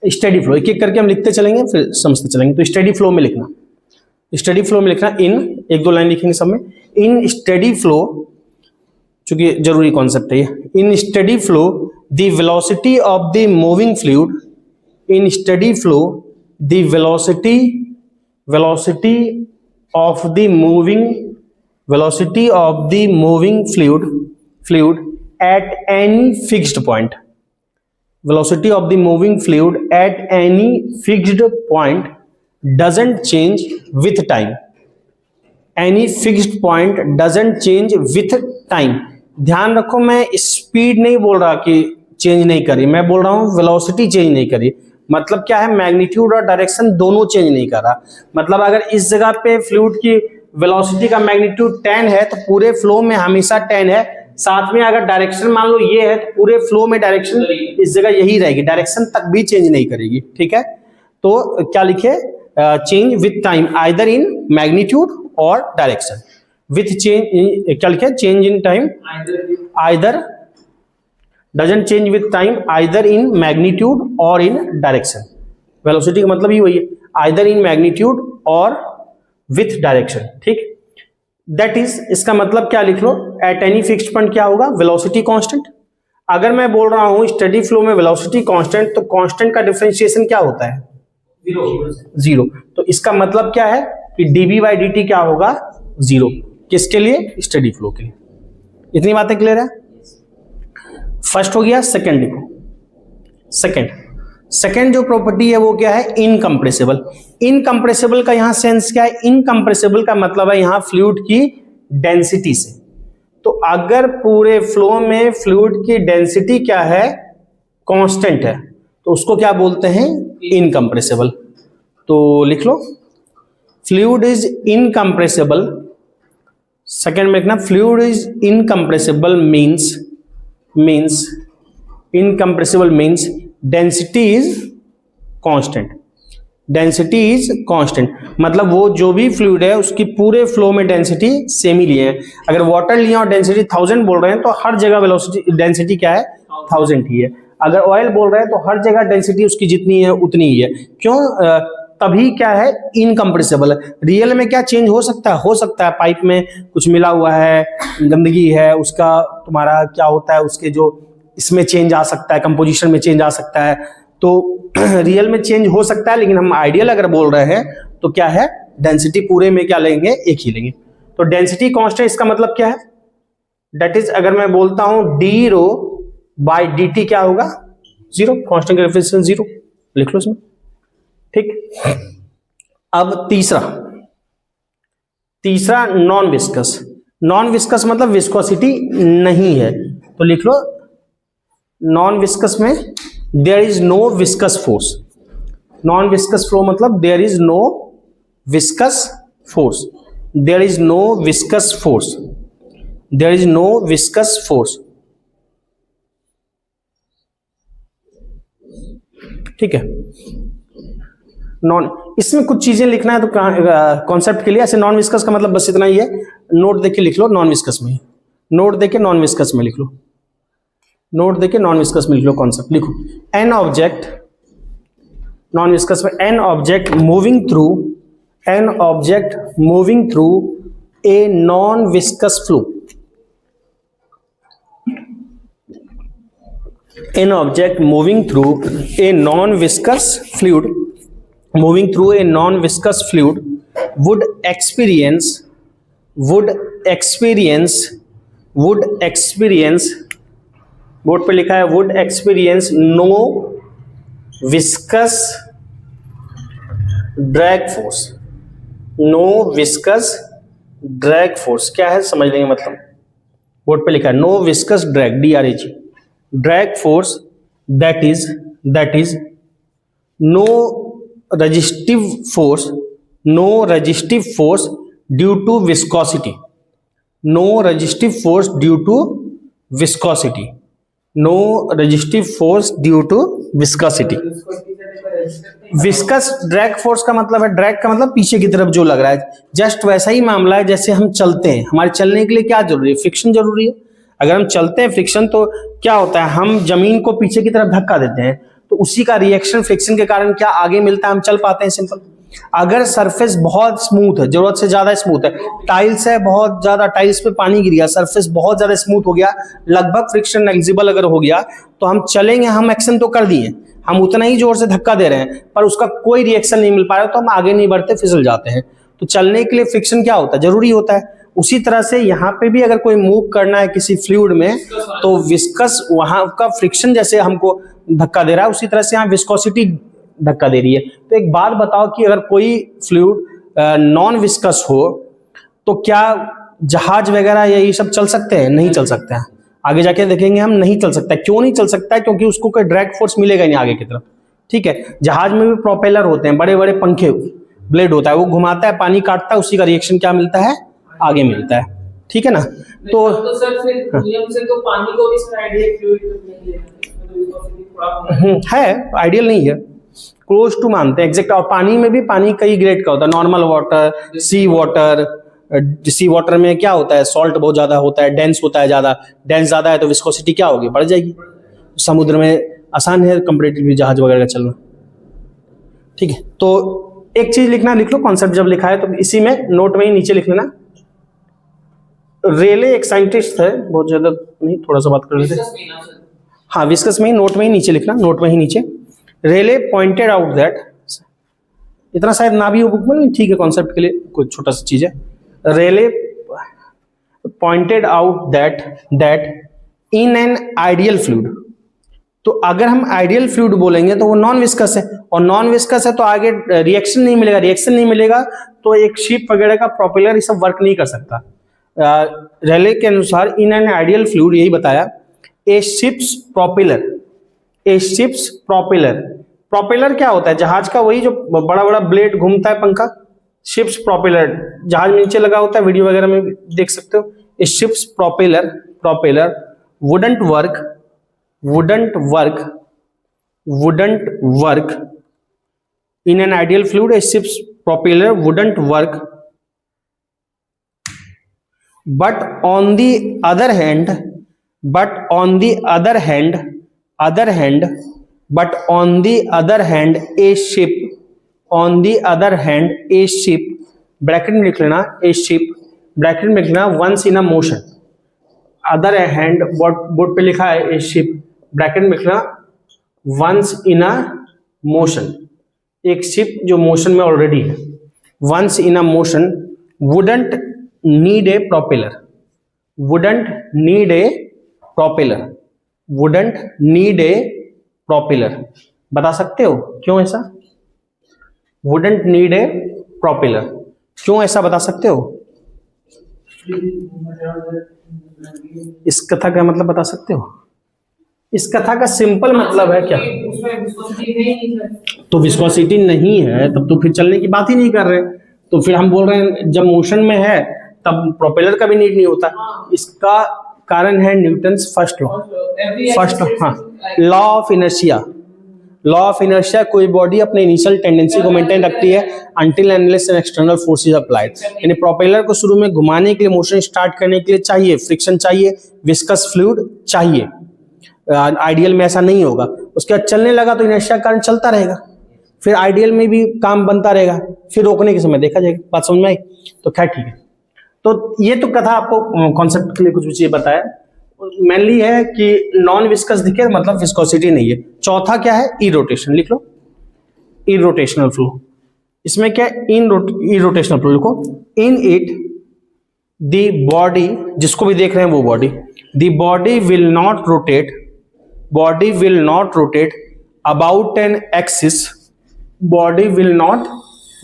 स्टेडी फ्लो। एक एक करके हम लिखते चलेंगे फिर समझते चलेंगे। तो स्टेडी फ्लो में लिखना, स्टेडी फ्लो में लिखना इन, 1-2 लाइन लिखेंगे सब में। इन स्टेडी फ्लो, चूंकि जरूरी कॉन्सेप्ट है ये, in steady flow the velocity of the moving fluid, in steady flow the velocity of the moving fluid at any fixed point, velocity of the moving fluid at any fixed point doesn't change with time. Any fixed point doesn't change with time. ध्यान रखो, मैं स्पीड नहीं बोल रहा कि चेंज नहीं करी, मैं बोल रहा हूं वेलोसिटी चेंज नहीं करी। मतलब क्या है, मैग्नीट्यूड और डायरेक्शन दोनों चेंज नहीं कर रहा। मतलब अगर इस जगह पे फ्लूइड की वेलोसिटी का मैग्नीट्यूड 10 है तो पूरे फ्लो में हमेशा 10 है। साथ में अगर डायरेक्शन मान लो ये है तो पूरे फ्लो में डायरेक्शन इस जगह यही रहेगी, डायरेक्शन तक भी चेंज नहीं करेगी। ठीक है, तो क्या लिखे, change with time either in magnitude और डायरेक्शन। विथ चेंज क्या लिखे, change in time either, doesn't change with time either in magnitude और इन डायरेक्शन। वेलोसिटी का मतलब ही वही है, आइदर इन मैग्नीट्यूड और विथ डायरेक्शन। ठीक, दैट इज, इसका मतलब क्या लिख लो, एट एनी फिक्स्ड पॉइंट क्या होगा, वेलोसिटी कांस्टेंट। अगर मैं बोल रहा हूं स्टेडी फ्लो में वेलोसिटी कांस्टेंट, तो कांस्टेंट का डिफरेंशिएशन क्या होता है, जीरो। तो इसका मतलब क्या है कि dB by dt क्या होगा, जीरो। किसके लिए, स्टेडी फ्लो के लिए। इतनी बातें क्लियर है। फर्स्ट हो गया। सेकंड देखो, सेकंड जो प्रॉपर्टी है वो क्या है, इनकंप्रेसिबल। इनकंप्रेसिबल का यहां सेंस क्या है, इनकंप्रेसिबल का मतलब है यहां फ्लूइड की डेंसिटी से। तो अगर पूरे फ्लो में फ्लूइड की डेंसिटी क्या है, कांस्टेंट है, तो उसको क्या बोलते हैं, इनकंप्रेसिबल। तो लिख लो, फ्लूइड इज इनकंप्रेसिबल। सेकंड में लिखना, fluid is incompressible means incompressible means density is constant. Density is constant मतलब वो जो भी फ्लूइड है उसकी पूरे फ्लो में डेंसिटी सेम ही लिए हैं। अगर वाटर लिए और डेंसिटी 1000 बोल रहे हैं तो हर जगह वेलोसिटी डेंसिटी क्या है, 1000 ही है। अगर ऑयल बोल रहे हैं तो हर जगह डेंसिटी उसकी जितनी है उतनी ही है। क्यों, तभी क्या है, इनकंप्रेसिबल। रियल में क्या चेंज हो सकता है पाइप में कुछ मिला हुआ है, गंदगी है, उसका तुम्हारा क्या होता है, उसके जो इसमें चेंज आ सकता है, कंपोजिशन में चेंज आ सकता है। तो रियल में चेंज हो सकता है, लेकिन हम आइडियल अगर बोल रहे हैं तो क्या है, डेंसिटी पूरे में क्या लेंगे, एक ही लेंगे। तो डेंसिटी कांस्टेंट इसका मतलब क्या है, दैट इज, अगर मैं बोलता हूं डी रो बाय डी टी क्या होगा, जीरो। कांस्टेंट का डेफिनेशन जीरो, लिख लो इसमें। ठीक, अब तीसरा नॉन विस्कस मतलब विस्कोसिटी नहीं है। तो लिख लो, नॉन विस्कस में there is no viscous force. Non viscous flow मतलब there is no viscous force, there is no viscous force, there is no viscous force. ठीक है, नॉन, इसमें कुछ चीजें लिखना है तो कॉन्सेप्ट के लिए, ऐसे नॉन विस्कस का मतलब बस इतना ही है। नोट देके लिख लो, नॉन विस्कस में, नोट देके नॉन विस्कस में लिख लो, नोट देके नॉन विस्कस में लिख लो, कॉन्सेप्ट लिखो। एन ऑब्जेक्ट, नॉन विस्कस में, an object moving through a non viscous flow, an object moving through a non-viscous fluid would experience board पे लिखा है would experience no viscous drag force। no viscous drag force क्या है समझ लेंगे, मतलब बोर्ड पे लिखा है no viscous drag, DRAG, drag force, that is no resistive force due to viscosity, no resistive force due to viscosity, no resistive force due to viscosity। Viscous drag force का मतलब है, ड्रैग का मतलब पीछे की तरफ जो लग रहा है। जस्ट वैसा ही मामला है जैसे हम चलते हैं, हमारे चलने के लिए क्या जरूरी है, फ्रिक्शन जरूरी है। अगर हम चलते हैं फ्रिक्शन, तो क्या होता है, हम जमीन को पीछे की तरफ धक्का देते हैं, तो उसी का रिएक्शन फ्रिक्शन के कारण क्या आगे मिलता है, हम चल पाते हैं, सिंपल। अगर सरफेस बहुत स्मूथ है, जरूरत से ज्यादा स्मूथ है, टाइल्स है बहुत ज्यादा, टाइल्स पे पानी गिर गया, सरफेस बहुत ज्यादा स्मूथ हो गया, लगभग फ्रिक्शन नेग्लिजिबल अगर हो गया, तो हम चलेंगे, हम एक्शन तो कर दिए, हम उतना ही जोर से धक्का दे रहे हैं, पर उसका कोई रिएक्शन नहीं मिल पा रहा, तो हम आगे नहीं बढ़ते, फिसल जाते हैं। तो चलने के लिए फ्रिक्शन क्या होता है, जरूरी होता है। उसी तरह से यहाँ पे भी अगर कोई मूव करना है किसी फ्लूइड में, तो विस्कस वहां का फ्रिक्शन जैसे हमको धक्का दे रहा है, उसी तरह से यहाँ विस्कोसिटी धक्का दे रही है। तो एक बात बताओ कि अगर कोई फ्लूइड नॉन विस्कस हो तो क्या जहाज वगैरह ये सब चल सकते हैं? नहीं चल सकते हैं। आगे जाके देखेंगे हम, नहीं चल सकता है। क्यों नहीं चल सकता है? क्योंकि उसको कोई ड्रैग फोर्स मिलेगा नहीं आगे की तरफ। ठीक है, जहाज में भी प्रोपेलर होते हैं, बड़े बड़े पंखे, ब्लेड होता है, वो घुमाता है, पानी काटता है, उसी का रिएक्शन क्या मिलता है? आगे मिलता है। ठीक है ना? तो सर फिर नियम से तो पानी को भी सर आइडियल फ्लूइड नहीं लेना है, आइडियल नहीं है, क्लोज टू मानते हैं एग्जैक्ट। और पानी में भी पानी कई ग्रेड का होता है, नॉर्मल वाटर, सी वाटर। सी वाटर में क्या होता है? सॉल्ट बहुत ज्यादा होता है, डेंस होता है, ज्यादा डेंस ज्यादा है तो विस्कोसिटी क्या होगी? बढ़ जाएगी। समुद्र में आसान है कंपैरेटिवली जहाज वगैरह का चलना। ठीक है, तो एक चीज लिखना, लिख लो कॉन्सेप्ट जब लिखा है तो इसी में नोट में ही नीचे लिख लेना। रेले एक साइंटिस्ट है, बहुत ज्यादा नहीं, थोड़ा सा बात कर लेते हैं। हाँ, विस्कस में ही, नोट में ही नीचे लिखना, नोट में ही नीचे। रेले पॉइंटेड आउट दैट, इतना शायद ना भी हो बुक में, ठीक है, कॉन्सेप्ट के लिए कोई छोटा सा चीज है। Rayleigh pointed out that in an ideal fluid, तो अगर हम आइडियल फ्लूइड बोलेंगे तो वो नॉन विस्कस है, और नॉन विस्कस है तो आगे रिएक्शन नहीं मिलेगा, रिएक्शन नहीं मिलेगा तो एक शिप वगैरह का प्रोपेलर ये सब वर्क नहीं कर सकता। रेले के अनुसार इन एन आइडियल फ्लूइड, यही बताया, ए शिप्स प्रोपेलर, ए शिप्स प्रोपेलर, प्रोपेलर क्या होता है? जहाज का वही जो बड़ा बड़ा ब्लेड घूमता है, पंखा, शिप्स प्रोपेलर, जहाज में नीचे लगा होता है, वीडियो वगैरह में देख सकते हो। A ship's propeller wouldn't work in an ideal fluid. A ship's propeller wouldn't work, but on the other hand a ship bracket में लिख लेना, a ship ब्रैकेट में लिख लेना, once in a motion, other hand board पे लिखा है a ship ब्रैकेट में लिख लेना, once in a motion, एक शिप जो मोशन में ऑलरेडी है, once in a motion wouldn't need a propeller, बता सकते हो क्यों ऐसा? wouldn't need a propeller, क्यों ऐसा बता सकते हो? इस कथा का मतलब बता सकते हो? इस कथा का सिंपल मतलब है क्या? तो विस्कोसिटी नहीं है तब तो फिर चलने की बात ही नहीं कर रहे। तो फिर हम बोल रहे हैं जब मोशन में है तब प्रोपेलर का भी नीड नहीं होता। इसका कारण है न्यूटन्स फर्स्ट लॉ, हाँ, law of inertia. Law of inertia, कोई बॉडी अपने इनिशियल टेंडेंसी को मेंटेन रखती है until and unless an external force is applied. यानी प्रोपेलर को शुरू में घुमाने के लिए, मोशन स्टार्ट करने के लिए चाहिए फ्रिक्शन, चाहिए विस्कस फ्लूइड चाहिए। आइडियल में ऐसा नहीं होगा। उसके बाद चलने लगा तो इनर्शिया कारण चलता रहेगा, फिर आइडियल में भी काम बनता रहेगा, फिर रोकने के समय देखा जाएगा। बात समझ में आई? तो खैर ठीक है। तो ये तो कथा आपको कॉन्सेप्ट के लिए कुछ भी चीज बताया, मेनली है कि नॉन विस्कस दिखे मतलब विस्कोसिटी नहीं है। चौथा क्या है? इरोटेशन, लिख लो, इरोटेशनल फ्लो। इसमें क्या है? इरोटेशनल फ्लो लिखो। इन इट द बॉडी, जिसको भी देख रहे हैं वो body, the body will not rotate about an axis, body will not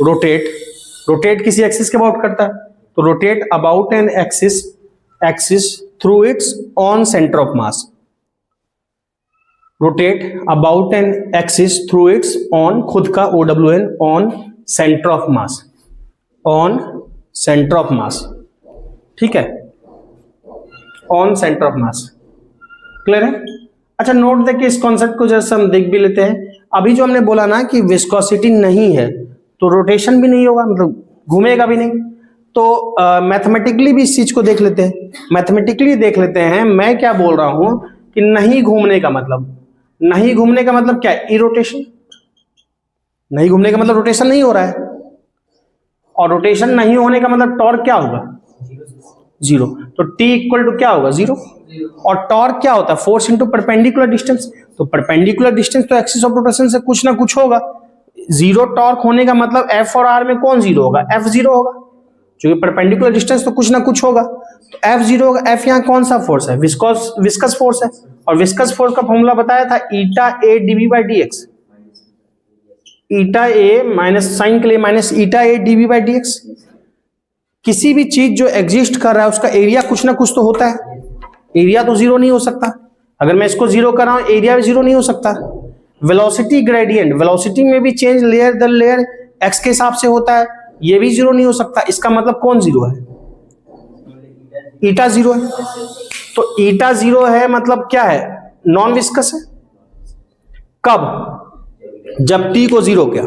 rotate किसी एक्सिस के अबाउट करता है, तो rotate about an axis through it's on centre of mass, rotate about an axis through it's on, खुद का OWN, on centre of mass, on centre of mass. ठीक है, on centre of mass. Clear है? अच्छा, नोट देखिए इस कॉन्सेप्ट को जैसे हम देख भी लेते हैं। अभी जो हमने बोला ना कि विस्कोसिटी नहीं है तो रोटेशन भी नहीं होगा, मतलब घूमेगा भी नहीं। तो मैथमेटिकली भी इस चीज को देख लेते हैं। मैथमेटिकली देख लेते हैं मैं क्या बोल रहा हूं कि नहीं घूमने का मतलब, नहीं घूमने का मतलब क्या है? इरोटेशन। नहीं घूमने का मतलब रोटेशन नहीं हो रहा है, और रोटेशन नहीं होने का मतलब टॉर्क क्या होगा? जीरो। तो T इक्वल टू क्या होगा? जीरो। और टॉर्क क्या होता है? Force into perpendicular distance. तो परपेंडिकुलर डिस्टेंस तो एक्सिस ऑफ रोटेशन से कुछ ना कुछ होगा। जीरो टॉर्क होने का मतलब F और R में कौन जीरो होगा? F जीरो होगा। क्योंकि परपेंडिकुलर डिस्टेंस तो कुछ ना कुछ होगा, तो F0 होगा। F यहाँ कौन सा फोर्स है? विस्कस फोर्स है, और विस्कस फोर्स का फॉर्मूला बताया था eta A d v by d x, eta A minus sign के लिए minus eta A d v by d x. किसी भी चीज जो एग्जिस्ट कर रहा है उसका एरिया कुछ ना कुछ तो होता है, एरिया तो जीरो नहीं हो सकता। अगर मैं इसको जीरो कर रहा हूं, एरिया भी जीरो नहीं हो सकता। वेलोसिटी ग्रेडियंट, वेलोसिटी में भी चेंज लेयर दर लेयर एक्स के हिसाब से होता है, ये भी जीरो नहीं हो सकता। इसका मतलब कौन जीरो है? ईटा जीरो है। तो ईटा जीरो है मतलब क्या है? नॉन विस्कस है। कब? जब टी को जीरो किया।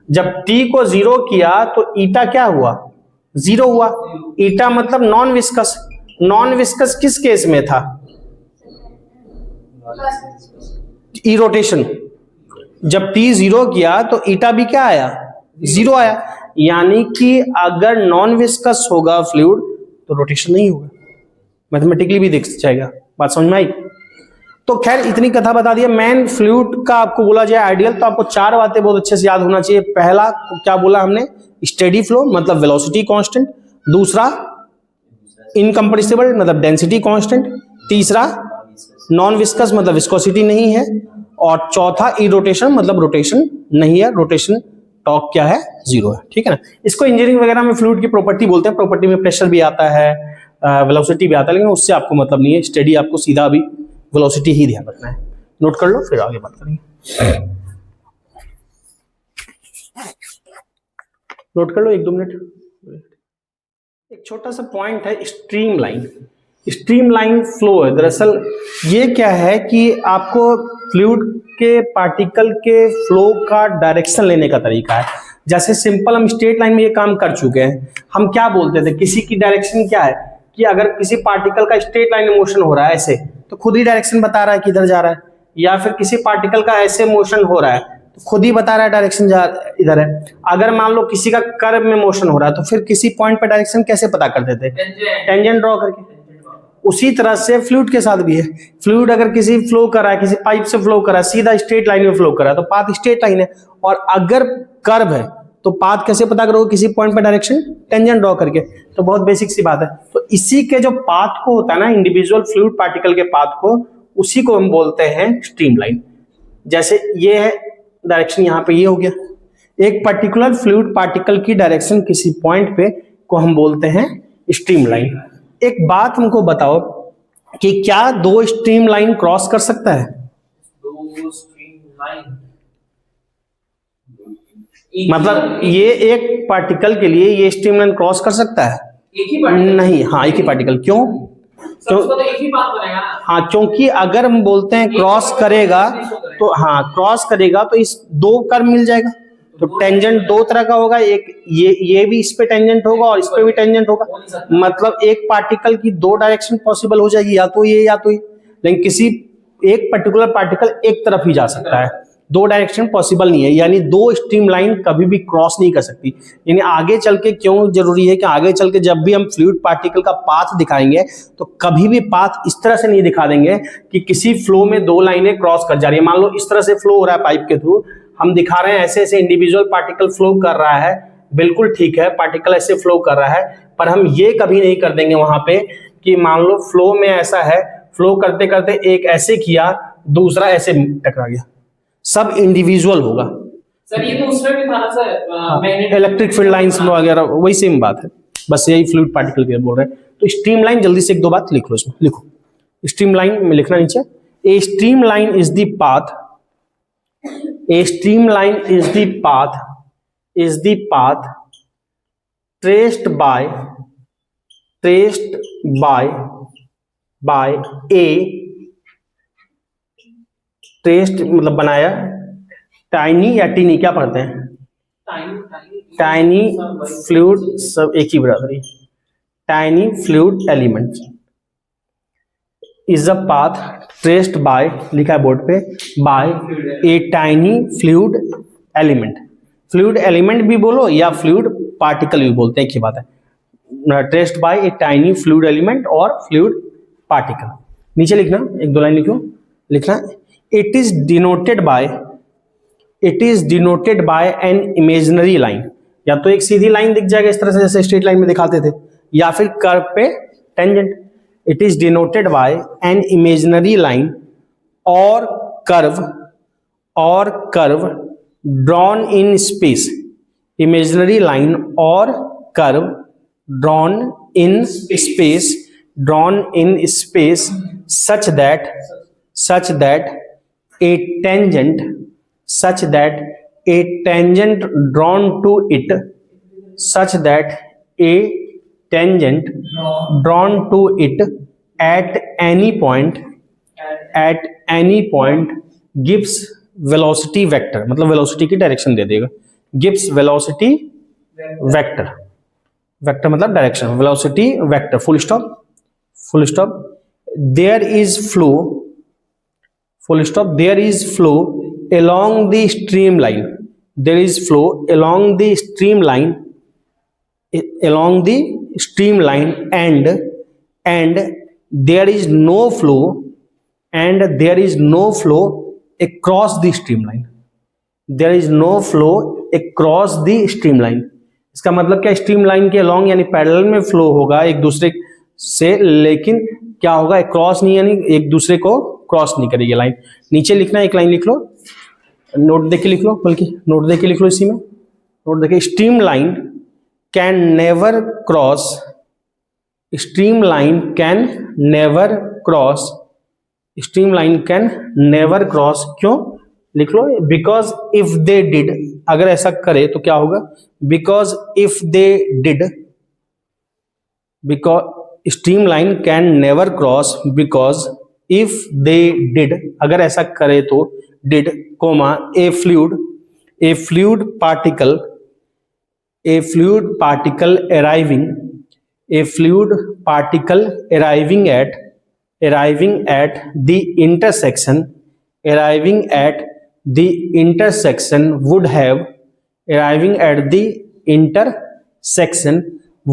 जब टी को जीरो किया तो ईटा क्या हुआ? जीरो हुआ। ईटा मतलब नॉन विस्कस। नॉन विस्कस किस केस में था? ई रोटेशन। जब टी जीरो किया तो ईटा भी क्या आया? जीरो आया। यानी कि अगर नॉन विस्कस होगा फ्लूइड तो रोटेशन नहीं होगा, मैथमेटिकली भी दिख जाएगा। बात समझ में आई? तो खैर इतनी कथा बता दिया। मेन फ्लूइड का आपको बोला जाए आइडियल, तो आपको चार बातें बहुत अच्छे से याद होना चाहिए। पहला क्या बोला हमने? स्टेडी फ्लो मतलब वेलोसिटी कांस्टेंट। दूसरा इनकम्प्रेसिबल मतलब डेंसिटी कांस्टेंट। तीसरा नॉन विस्कस मतलब विस्कोसिटी नहीं है। और चौथा इरोटेशन मतलब रोटेशन नहीं है, रोटेशन टॉर्क क्या है? जीरो है। ठीक है ना? इसको इंजीनियरिंग वगैरह में फ्लूइड की प्रॉपर्टी बोलते हैं। प्रॉपर्टी में प्रेशर भी आता है, वेलोसिटी भी आता है, लेकिन उससे आपको मतलब नहीं है। स्टेडी आपको सीधा भी वेलोसिटी ही ध्यान रखना है। नोट कर लो, फिर आगे बात करेंगे। नोट कर लो 1-2 मिनट। एक छोटा सा पॉइंट है stream line. Stream line flow है। दरअसल ये क्या है कि आपको फ्लूइड के पार्टिकल के फ्लो का डायरेक्शन लेने का तरीका है। जैसे सिंपल हम स्ट्रेट लाइन में ये काम कर चुके हैं। हम क्या बोलते थे? किसी की डायरेक्शन क्या है कि अगर किसी पार्टिकल का स्ट्रेट लाइन में मोशन हो रहा है ऐसे, तो खुद ही डायरेक्शन बता रहा है किधर जा रहा है। या फिर किसी पार्टिकल का ऐसे मोशन हो रहा है तो खुद ही बता रहा है डायरेक्शन इधर है। अगर मान लो किसी का कर्व में मोशन हो रहा है तो फिर किसी पॉइंट पर डायरेक्शन कैसे पता करते थे? टेंजेंट ड्रॉ करके। उसी तरह से फ्लूइड के साथ भी है। फ्लूइड अगर किसी फ्लो कर रहा है, किसी पाइप से फ्लो कर रहा है, सीधा स्ट्रेट लाइन में फ्लो कर रहा है तो पाथ स्ट्रेट लाइन है। और अगर कर्व है तो पाथ कैसे पता करोगे? किसी पॉइंट पर डायरेक्शन टेंजेंट ड्रॉ करके। तो बहुत बेसिक सी बात है। तो इसी के जो पाथ को होता है ना, इंडिविजुअल फ्लूइड पार्टिकल के पाथ को, उसी को हम बोलते हैं स्ट्रीम लाइन। जैसे ये है डायरेक्शन, यहाँ पे ये हो गया। एक पर्टिकुलर फ्लूइड पार्टिकल की डायरेक्शन किसी पॉइंट पे को हम बोलते हैं स्ट्रीम लाइन। एक बात हमको बताओ कि क्या दो स्ट्रीम लाइन क्रॉस कर सकता है? दो स्ट्रीम लाइन मतलब ये एक पार्टिकल के लिए ये स्ट्रीम लाइन क्रॉस कर सकता है? एक ही पार्टिकल? नहीं, हाँ एक ही पार्टिकल। क्यों? तो एक ही बात बनेगा ना। हाँ, क्योंकि अगर हम बोलते हैं क्रॉस करेगा तो हाँ क्रॉस करेगा तो इस दो कर्व मिल जाएगा। तो टेंजेंट दो तरह का होगा, एक ये भी इस पे टेंजेंट होगा और इस पे भी टेंजेंट होगा। मतलब एक पार्टिकल की दो डायरेक्शन पॉसिबल हो जाएगी, या तो ये या तो ये। लेकिन किसी एक पर्टिकुलर पार्टिकल एक तरफ ही जा सकता है, दो डायरेक्शन पॉसिबल नहीं है। यानी दो स्ट्रीम लाइन कभी भी क्रॉस नहीं कर सकती। यानी आगे चल के क्यों जरूरी है कि आगे चल के जब भी हम फ्लूइड पार्टिकल का पाथ दिखाएंगे तो कभी भी पाथ इस तरह से नहीं दिखा देंगे कि किसी फ्लो में दो लाइनें क्रॉस कर जा रही है। मान लो इस तरह से फ्लो हो रहा है पाइप के थ्रू, हम दिखा रहे हैं ऐसे ऐसे इंडिविजुअल पार्टिकल फ्लो कर रहा है, बिल्कुल ठीक है, पार्टिकल ऐसे फ्लो कर रहा है। पर हम ये कभी नहीं कर देंगे वहां पे कि मान लो फ्लो में ऐसा है, फ्लो करते करते एक ऐसे किया, दूसरा ऐसे टकरा गया। सब इंडिविजुअल होगा। सर ये तो उसमें भी था ना सर, इलेक्ट्रिक फील्ड लाइंस वगैरह, वही सेम बात है। बस यही फ्लूइड पार्टिकल के बोल रहे हैं। तो स्ट्रीम लाइन जल्दी से एक दो बात लिख लो इसमें। लिखो स्ट्रीम लाइन में, लिखना नीचे, a stream line is the path, a streamline is the path traced by a traced मतलब बनाया टाइनी या टीनी, क्या पढ़ते हैं? टाइनी फ्लूइड, सब एक ही बराबरी। Tiny fluid element is a path traced by, लिखा है बोर्ड पे, by a tiny fluid element. Fluid element भी बोलो या फ्लूइड पार्टिकल भी बोलते हैं, एक ही बात है। Traced by a tiny fluid element और फ्लूइड पार्टिकल। नीचे लिखना, एक दो लाइन लिखो, लिखना it is denoted by an imaginary line. या तो एक सीधी लाइन दिख जाएगा इस तरह से जैसे स्ट्रेट लाइन में दिखाते थे, या फिर कर्व पे tangent. It is denoted by an imaginary line or curve drawn in space, imaginary line or curve drawn in space such that a tangent drawn to it at any point gives velocity vector, मतलब वेलोसिटी की डायरेक्शन दे देगा, gives velocity vector मतलब direction, velocity vector, full stop. there is flow along the streamline, and there is no flow across the streamline, इसका मतलब क्या, स्ट्रीमलाइन के अलॉन्ग यानी पैरेलल में फ्लो होगा एक दूसरे से, लेकिन क्या होगा, क्रॉस नहीं, यानी एक दूसरे को क्रॉस नहीं करेगी लाइन। नीचे लिखना, एक लाइन लिख लो, नोट देके लिख लो, बल्कि नोट देके लिख लो, इसी में नोट देके, स्ट्रीमलाइन कैन नेवर क्रॉस, क्यों लिख लो, बिकॉज इफ दे डिड, अगर ऐसा करे तो क्या होगा, because streamline can never cross because if they did, अगर ऐसा करे तो did, comma a fluid particle arriving at the intersection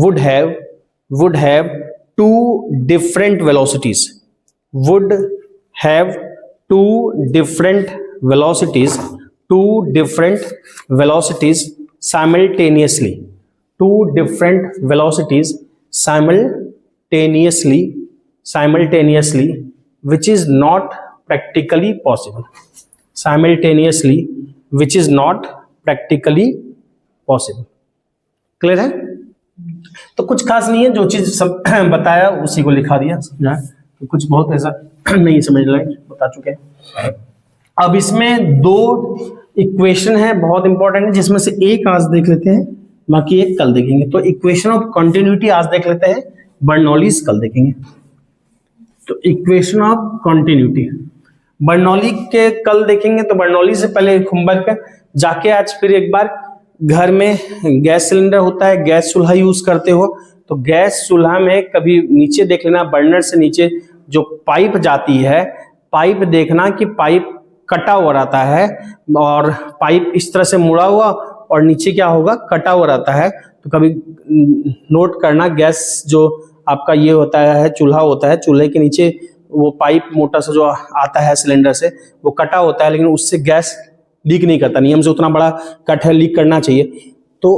would have two different velocities simultaneously, which is not practically possible, clear है। तो कुछ खास नहीं है, जो चीज सब बताया उसी को लिखा दिया, समझा, तो कुछ बहुत ऐसा नहीं समझ रहे, बता चुके हैं। अब इसमें दो इक्वेशन है बहुत इंपॉर्टेंट है, जिसमें से एक आज देख लेते हैं, बाकी एक कल देखेंगे। तो इक्वेशन ऑफ कंटिन्यूटी आज देख लेते हैं, बर्नौलीज कल देखेंगे। तो इक्वेशन ऑफ कंटिन्यूटी बर्नौली के कल देखेंगे। तो बर्नौली से पहले होमवर्क जाके आज फिर एक बार घर में गैस सिलेंडर होता है, गैस चूल्हा यूज करते हो, तो गैस चूल्हा में कभी नीचे देख लेना, बर्नर से नीचे जो पाइप जाती है, पाइप देखना कि पाइप कटा हुआ रहता है, और पाइप इस तरह से मुड़ा हुआ और नीचे क्या होगा, कटा हुआ रहता है। तो कभी नोट करना, गैस जो आपका ये होता है, चूल्हा होता है, चूल्हे के नीचे वो पाइप मोटा सा जो आता है सिलेंडर से, वो कटा होता है, लेकिन उससे गैस लीक नहीं करता, नियम से उतना बड़ा कट है, लीक करना चाहिए। तो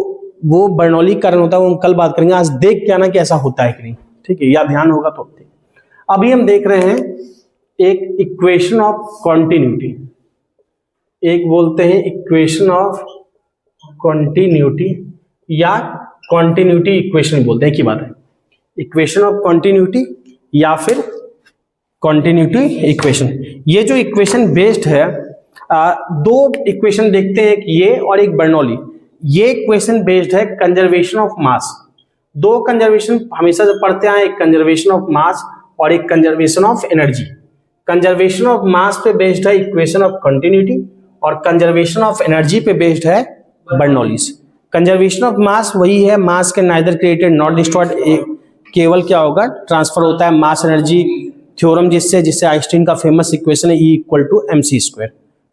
वो बर्नौली कारण होता है, वो हम कल बात करेंगे। आज देख के आना कि ऐसा होता है कि नहीं, ठीक है, या ध्यान होगा तो। अभी हम देख रहे हैं एक इक्वेशन ऑफ कंटिन्यूटी, एक बोलते हैं इक्वेशन ऑफ कंटिन्यूटी या कंटिन्यूटी इक्वेशन बोलते हैं, एक ही बात है, इक्वेशन ऑफ कंटिन्यूटी या फिर कंटिन्यूटी इक्वेशन। ये जो इक्वेशन बेस्ड है, दो इक्वेशन देखते हैं, एक ये और एक बर्नौली। ये इक्वेशन बेस्ड है कंजर्वेशन ऑफ मास। दो कंजर्वेशन हमेशा से पढ़ते आए, एक कंजर्वेशन ऑफ मास और एक conservation of energy. Conservation of मास पे बेस्ड है इक्वेशन ऑफ कंटिन्यूटी, और कंजर्वेशन ऑफ एनर्जी पे बेस्ड है बर्नौलीज। कंजर्वेशन ऑफ मास वही है, मास के नाइदर क्रिएटेड नॉट डिस्ट्रॉयड, केवल क्या होगा, ट्रांसफर होता है मास एनर्जी थ्योरम, जिससे आइंस्टीन का फेमस इक्वेशन है E=mc²।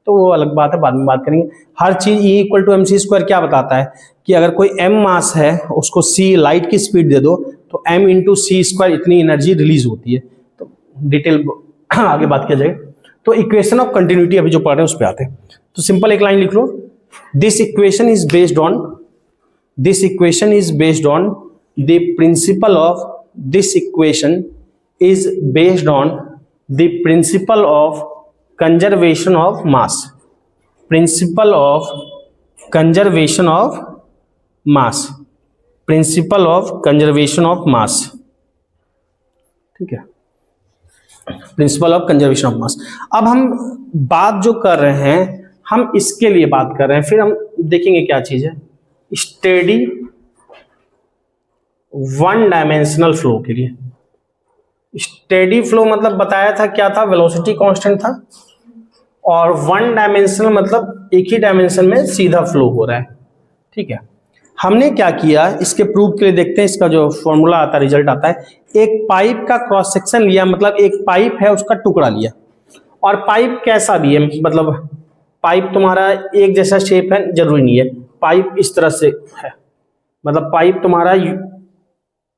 तो वो अलग बात है, बाद में बात करेंगे। हर चीज E=mc² क्या बताता है कि अगर कोई m मास है, उसको c लाइट की स्पीड दे दो, तो m × c² इतनी एनर्जी रिलीज होती है। तो डिटेल आगे बात किया जाएगा। तो इक्वेशन ऑफ कंटिन्यूटी अभी जो पढ़ रहे हैं उस पर आते हैं। तो सिंपल एक लाइन लिख लो, this equation is based on this equation is based on the principle of this equation is based on the principle of conservation of mass, principle of conservation of mass, principle of conservation of mass, ठीक है, principle of conservation of mass. अब हम बात जो कर रहे हैं हम इसके लिए बात कर रहे हैं, फिर हम देखेंगे क्या चीज है, स्टेडी वन डायमेंशनल फ्लो के लिए। स्टेडी फ्लो मतलब बताया था क्या था, वेलोसिटी कांस्टेंट था, और वन डायमेंशनल मतलब एक ही डायमेंशन में सीधा फ्लो हो रहा है, ठीक है। हमने क्या किया, इसके प्रूफ के लिए देखते हैं, इसका जो फॉर्मूला आता है, रिजल्ट आता है, एक पाइप का क्रॉस सेक्शन लिया, मतलब एक पाइप है उसका टुकड़ा लिया, और पाइप कैसा भी है, मतलब पाइप तुम्हारा एक जैसा शेप है जरूरी नहीं है, पाइप इस तरह से है, मतलब पाइप तुम्हारा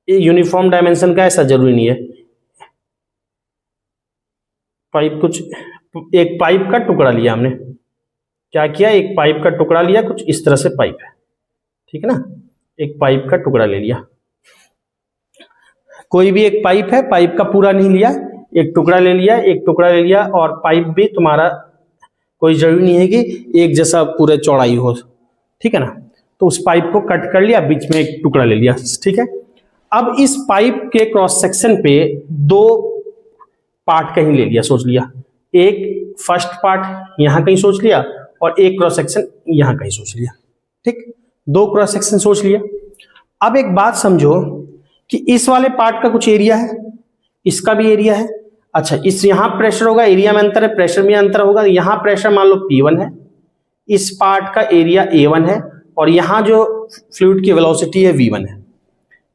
यूनिफॉर्म डायमेंशन का ऐसा जरूरी नहीं है, पाइप कुछ एक पाइप का टुकड़ा लिया हमने, क्या किया, एक पाइप का टुकड़ा लिया, कुछ इस तरह से पाइप है, ठीक है ना, एक पाइप का टुकड़ा ले लिया, कोई भी एक पाइप है, पाइप का पूरा नहीं लिया, एक टुकड़ा ले लिया, एक टुकड़ा ले लिया, और पाइप भी तुम्हारा कोई जरूरी नहीं है कि एक जैसा पूरे चौड़ाई हो, ठीक है ना, तो उस पाइप को कट कर लिया, बीच में एक टुकड़ा ले लिया, ठीक है। अब इस पाइप के क्रॉस सेक्शन पे दो पार्ट कहीं ले लिया, सोच लिया, एक फर्स्ट पार्ट यहां कहीं सोच लिया, और एक क्रॉस सेक्शन यहां कहीं सोच लिया, ठीक, दो क्रॉस सेक्शन सोच लिया। अब एक बात समझो कि इस वाले पार्ट का कुछ एरिया है, इसका भी एरिया है, अच्छा इस यहां प्रेशर होगा, एरिया में अंतर है, प्रेशर में अंतर होगा, यहां प्रेशर मान लो P1 है, इस पार्ट का एरिया A1 है, और यहां जो फ्लूइड की वेलोसिटी है V1 है,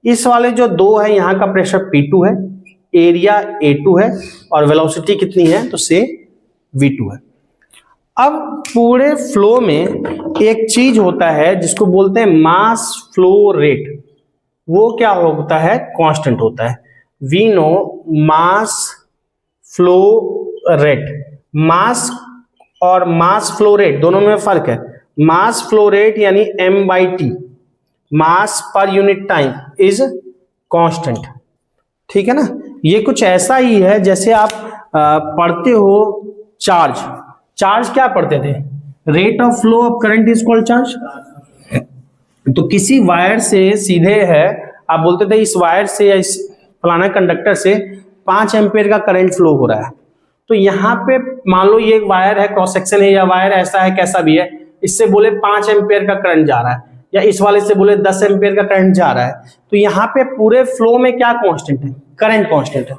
इस वाले जो दो है यहां का प्रेशर P2 है, एरिया A2 है, और वेलोसिटी कितनी है, तो से V2 है। अब पूरे फ्लो में एक चीज होता है जिसको बोलते हैं मास फ्लो रेट, वो क्या होता है, कांस्टेंट होता है, we know mass flow rate, mass और मास फ्लो रेट दोनों में फर्क है, मास फ्लो रेट यानी m/t, mass per unit time is constant, ठीक है ना। ये कुछ ऐसा ही है जैसे आप पढ़ते हो चार्ज, चार्ज क्या पढ़ते थे, rate of flow of current is called charge. तो किसी वायर से सीधे है, आप बोलते थे इस वायर से या इस फलाना कंडक्टर से 5 एम्पियर का करंट फ्लो हो रहा है, तो यहाँ पे मान लो ये वायर है, क्रॉस सेक्शन है, या वायर ऐसा है कैसा भी है, इससे बोले 5 एम्पियर का करंट जा रहा है, या इस वाले से बोले 10 एम्पियर का करंट जा रहा है, तो यहाँ पे पूरे फ्लो में क्या कांस्टेंट है, करंट कांस्टेंट है,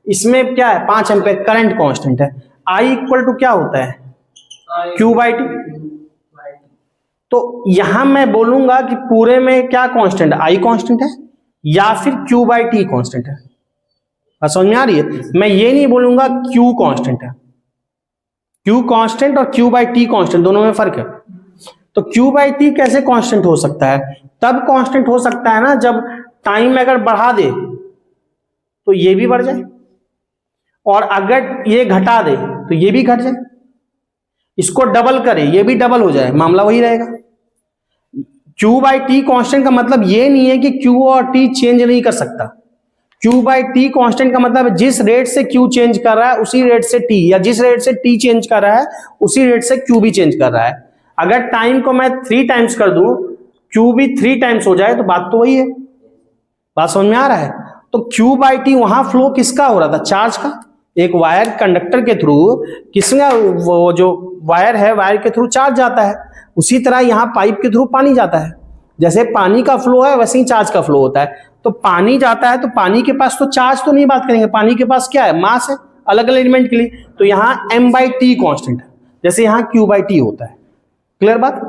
इसमें क्या है 5 एम्पियर करंट कांस्टेंट है, आई इक्वल टू क्या होता है, Q/T। तो यहां मैं बोलूंगा कि पूरे में क्या कांस्टेंट है, आई कांस्टेंट है या फिर Q/T कांस्टेंट है, समझ में आ रही है। मैं ये नहीं बोलूंगा Q कांस्टेंट है, Q कांस्टेंट और Q/T कांस्टेंट दोनों में फर्क है। तो Q/T कैसे कांस्टेंट हो सकता है, तब कांस्टेंट हो सकता है ना जब टाइम अगर बढ़ा दे तो ये भी बढ़ जाए, और अगर ये घटा दे तो ये भी घट जाए, इसको डबल करे ये भी डबल हो जाए, मामला वही रहेगा। Q/T कांस्टेंट का मतलब ये नहीं है कि Q और T चेंज नहीं कर सकता, Q/T कांस्टेंट का मतलब जिस रेट से Q चेंज कर रहा है उसी रेट से T, या जिस रेट से T चेंज कर रहा है उसी रेट से Q भी चेंज कर रहा है। अगर टाइम को मैं 3 टाइम्स कर दूं, Q भी 3 टाइम्स हो जाए, तो बात तो वही है, बात समझ में आ रहा है। तो Q/T वहां फ्लो किसका हो रहा था, चार्ज का, एक वायर कंडक्टर के थ्रू किसका, वो जो वायर है वायर के थ्रू चार्ज जाता है, उसी तरह यहाँ पाइप के थ्रू पानी जाता है, जैसे पानी का फ्लो है वैसे ही चार्ज का फ्लो होता है। तो पानी जाता है तो पानी के पास तो चार्ज तो नहीं बात करेंगे, पानी के पास क्या है, मास है, अलग अलग एलिमेंट के लिए, तो यहाँ m/t कांस्टेंट है, जैसे यहाँ Q/T होता है, क्लियर बात।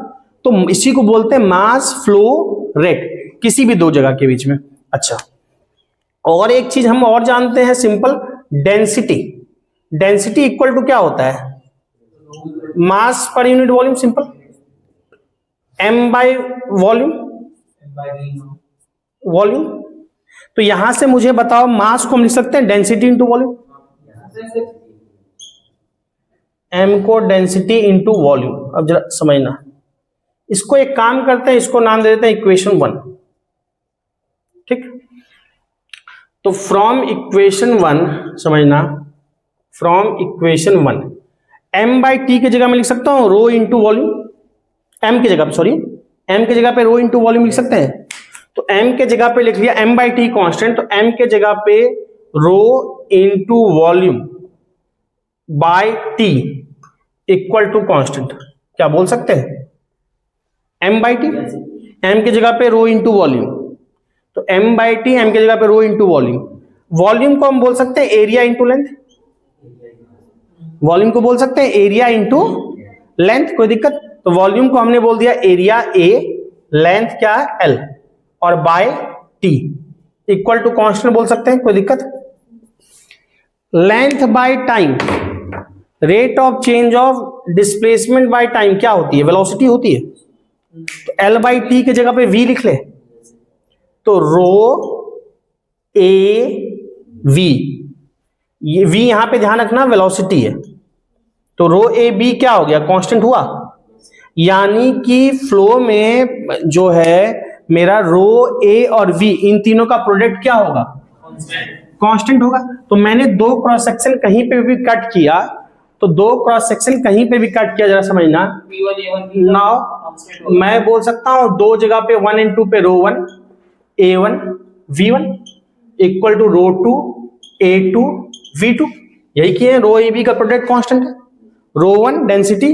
तो इसी को बोलते हैं मास फ्लो रेट, किसी भी दो जगह के बीच में। अच्छा, और एक चीज हम और जानते हैं simple, density, density equal to क्या होता है, mass per unit volume, simple m/वॉल्यूम, वॉल्यूम। तो यहां से मुझे बताओ मास को हम लिख सकते हैं डेंसिटी इंटू वॉल्यूम, m को डेंसिटी इंटू वॉल्यूम। अब जरा समझना, इसको एक काम करते हैं, इसको नाम दे देते हैं इक्वेशन 1। ठीक, तो फ्रॉम इक्वेशन 1 समझना, from equation 1 m by T की जगह में लिख सकता हूं रो इंटू वॉल्यूम, m की जगह, सॉरी m की जगह पे रो इंटू वॉल्यूम लिख सकते हैं। तो m के जगह पे लिख लिया m बाई टी कॉन्स्टेंट, तो m के जगह पे rho into volume by T equal to constant, क्या बोल सकते हैं? m बाई टी, m की जगह पे रो इंटू वॉल्यूम, तो m बाई टी m की जगह पे रो इंटू वॉल्यूम। वॉल्यूम को हम बोल सकते हैं एरिया इंटू लेंथ, वॉल्यूम को बोल सकते हैं एरिया इंटू लेंथ, कोई दिक्कत? तो वॉल्यूम को हमने बोल दिया एरिया A, लेंथ क्या है L, और by T equal to constant बोल सकते हैं, कोई दिक्कत? Length by time, rate of change of displacement by time क्या होती है? वेलोसिटी होती है। तो L बाई टी की जगह पे V लिख ले, तो रो A V, ये V यहां पे ध्यान रखना वेलोसिटी है, तो रो ए बी क्या हो गया? कांस्टेंट हुआ, यानी कि फ्लो में जो है मेरा रो ए और वी इन तीनों का प्रोडक्ट क्या होगा? कांस्टेंट होगा। तो मैंने दो क्रॉस सेक्शन कहीं पे भी कट किया, तो दो क्रॉस सेक्शन कहीं पे भी कट किया, जरा समझना। नाउ मैं बोल सकता हूं दो जगह पे 1 and 2 पे रो 1 A1 V1 equal to row 2 A2 V2, यही किए, रो ए बी का प्रोडक्ट कांस्टेंट है, रो 1 density,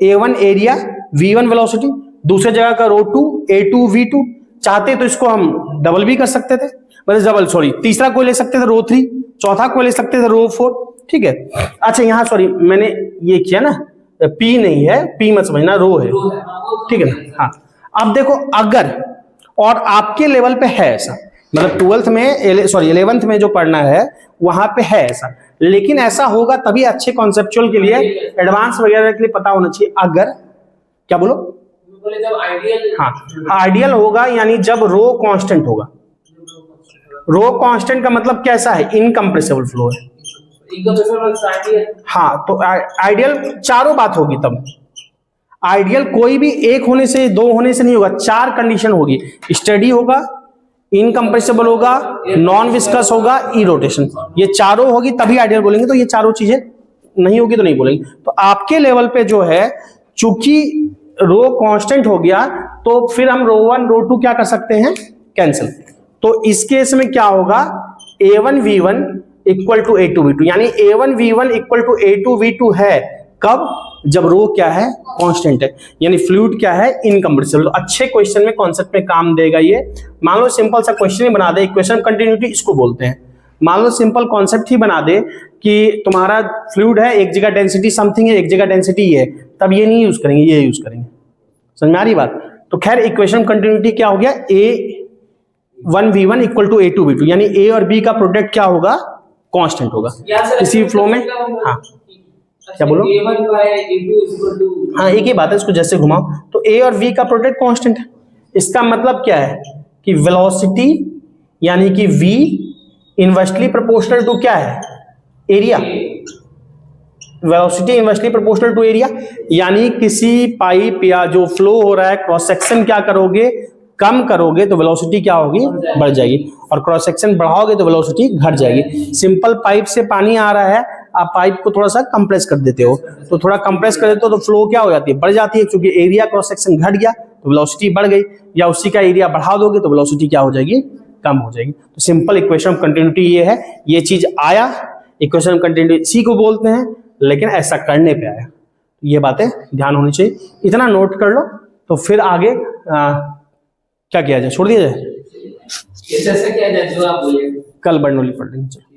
A1 area, V1 velocity, दूसरे जगह का रो 2 A2 V2। चाहते तो इसको हम डबल भी कर सकते थे, मतलब डबल सॉरी तीसरा कोई ले सकते थे रो 3, चौथा कोई ले सकते थे रो 4, ठीक है। अच्छा यहाँ सॉरी मैंने ये किया ना, P नहीं है, P मत समझना, रो है, ठीक है ना। हाँ, अब देखो अगर और आपके लेवल पे है ऐसा, मतलब 12th में सॉरी 11th में जो पढ़ना है वहां पे है ऐसा, लेकिन ऐसा होगा तभी अच्छे कॉन्सेप्चुअल के लिए, एडवांस वगैरह के लिए पता होना चाहिए। अगर क्या बोलो? जब आइडियल, हाँ आइडियल होगा यानी जब रो कांस्टेंट होगा। रो कांस्टेंट का मतलब कैसा है? इनकम्प्रेसिबल फ्लो है। हाँ, तो आइडियल चारों बात होगी तब। आइडियल कोई भी एक होने से दो होने से नहीं होगा, चार कंडीशन होगी, स्टेडी होगा, इनकम्प्रेसिबल होगा, नॉन विस्कस होगा, ई रोटेशन, ये चारों होगी तभी आइडियल बोलेंगे। तो ये चारों चीजें नहीं होगी तो नहीं बोलेंगे। तो आपके लेवल पे जो है चूंकि रो कांस्टेंट हो गया, तो फिर हम रो 1 रो 2 क्या कर सकते हैं? कैंसिल। तो इस केस में क्या होगा? A1 V1 equal to A2 V2, यानी A1 V1 equal to A2 V2 है कब? जब रो क्या है? कांस्टेंट है, यानी फ्लूइड क्या है? इनकम्प्रेसिबल। तो अच्छे क्वेश्चन में कॉन्सेप्ट में काम देगा ये। मान लो सिंपल सा क्वेश्चन ही बना दे, इक्वेशन कंटिन्यूटी इसको बोलते हैं। मान लो सिंपल कॉन्सेप्ट ही बना दे कि तुम्हारा फ्लूइड है, एक जगह डेंसिटी समथिंग है, एक जगह डेंसिटी ये है, तब ये नहीं यूज करेंगे, ये यूज करेंगे। समझ में आ रही बात? तो खैर इक्वेशन कंटिन्यूटी क्या हो गया? A1 V1 equal to A2 V2, यानी A और B का प्रोडक्ट क्या होगा? कांस्टेंट होगा किसी फ्लो में। हाँ क्या बोलो? हाँ एक ही बात है, इसको जैसे घुमाओ तो A और V का प्रोडक्ट कांस्टेंट है। इसका मतलब क्या है कि वेलोसिटी यानी कि V इनवर्सली प्रोपोर्शनल टू क्या है? Area. Velocity inversely proportional to area, यानी किसी पाइप या जो फ्लो हो रहा है क्रॉस सेक्शन क्या करोगे? कम करोगे तो वेलोसिटी क्या होगी? बढ़ जाएगी, और क्रॉस सेक्शन बढ़ाओगे तो वेलोसिटी घट जाएगी। सिंपल पाइप से पानी आ रहा है, आप पाइप को थोड़ा सा कंप्रेस कर देते हो, तो थोड़ा कंप्रेस कर देते हो तो फ्लो क्या हो जाती है? बढ़ जाती है, क्योंकि एरिया क्रॉस सेक्शन घट गया तो वेलोसिटी बढ़ गई, या उसी का एरिया बढ़ा दोगे तो वेलोसिटी क्या हो जाएगी? कम हो जाएगी। तो सिंपल इक्वेशन ऑफ कंटिन्यूटी ये है। ये चीज आया, इक्वेशन ऑफ कंटिन्यूटी इसी को बोलते हैं, लेकिन ऐसा करने पे आया। ये बातें ध्यान होनी चाहिए, इतना नोट कर लो। तो फिर आगे क्या किया जाए? छोड़ दिया जाए, जैसे किया जाए जो आप बोले, कल बर्नौली पढ़ लेंगे।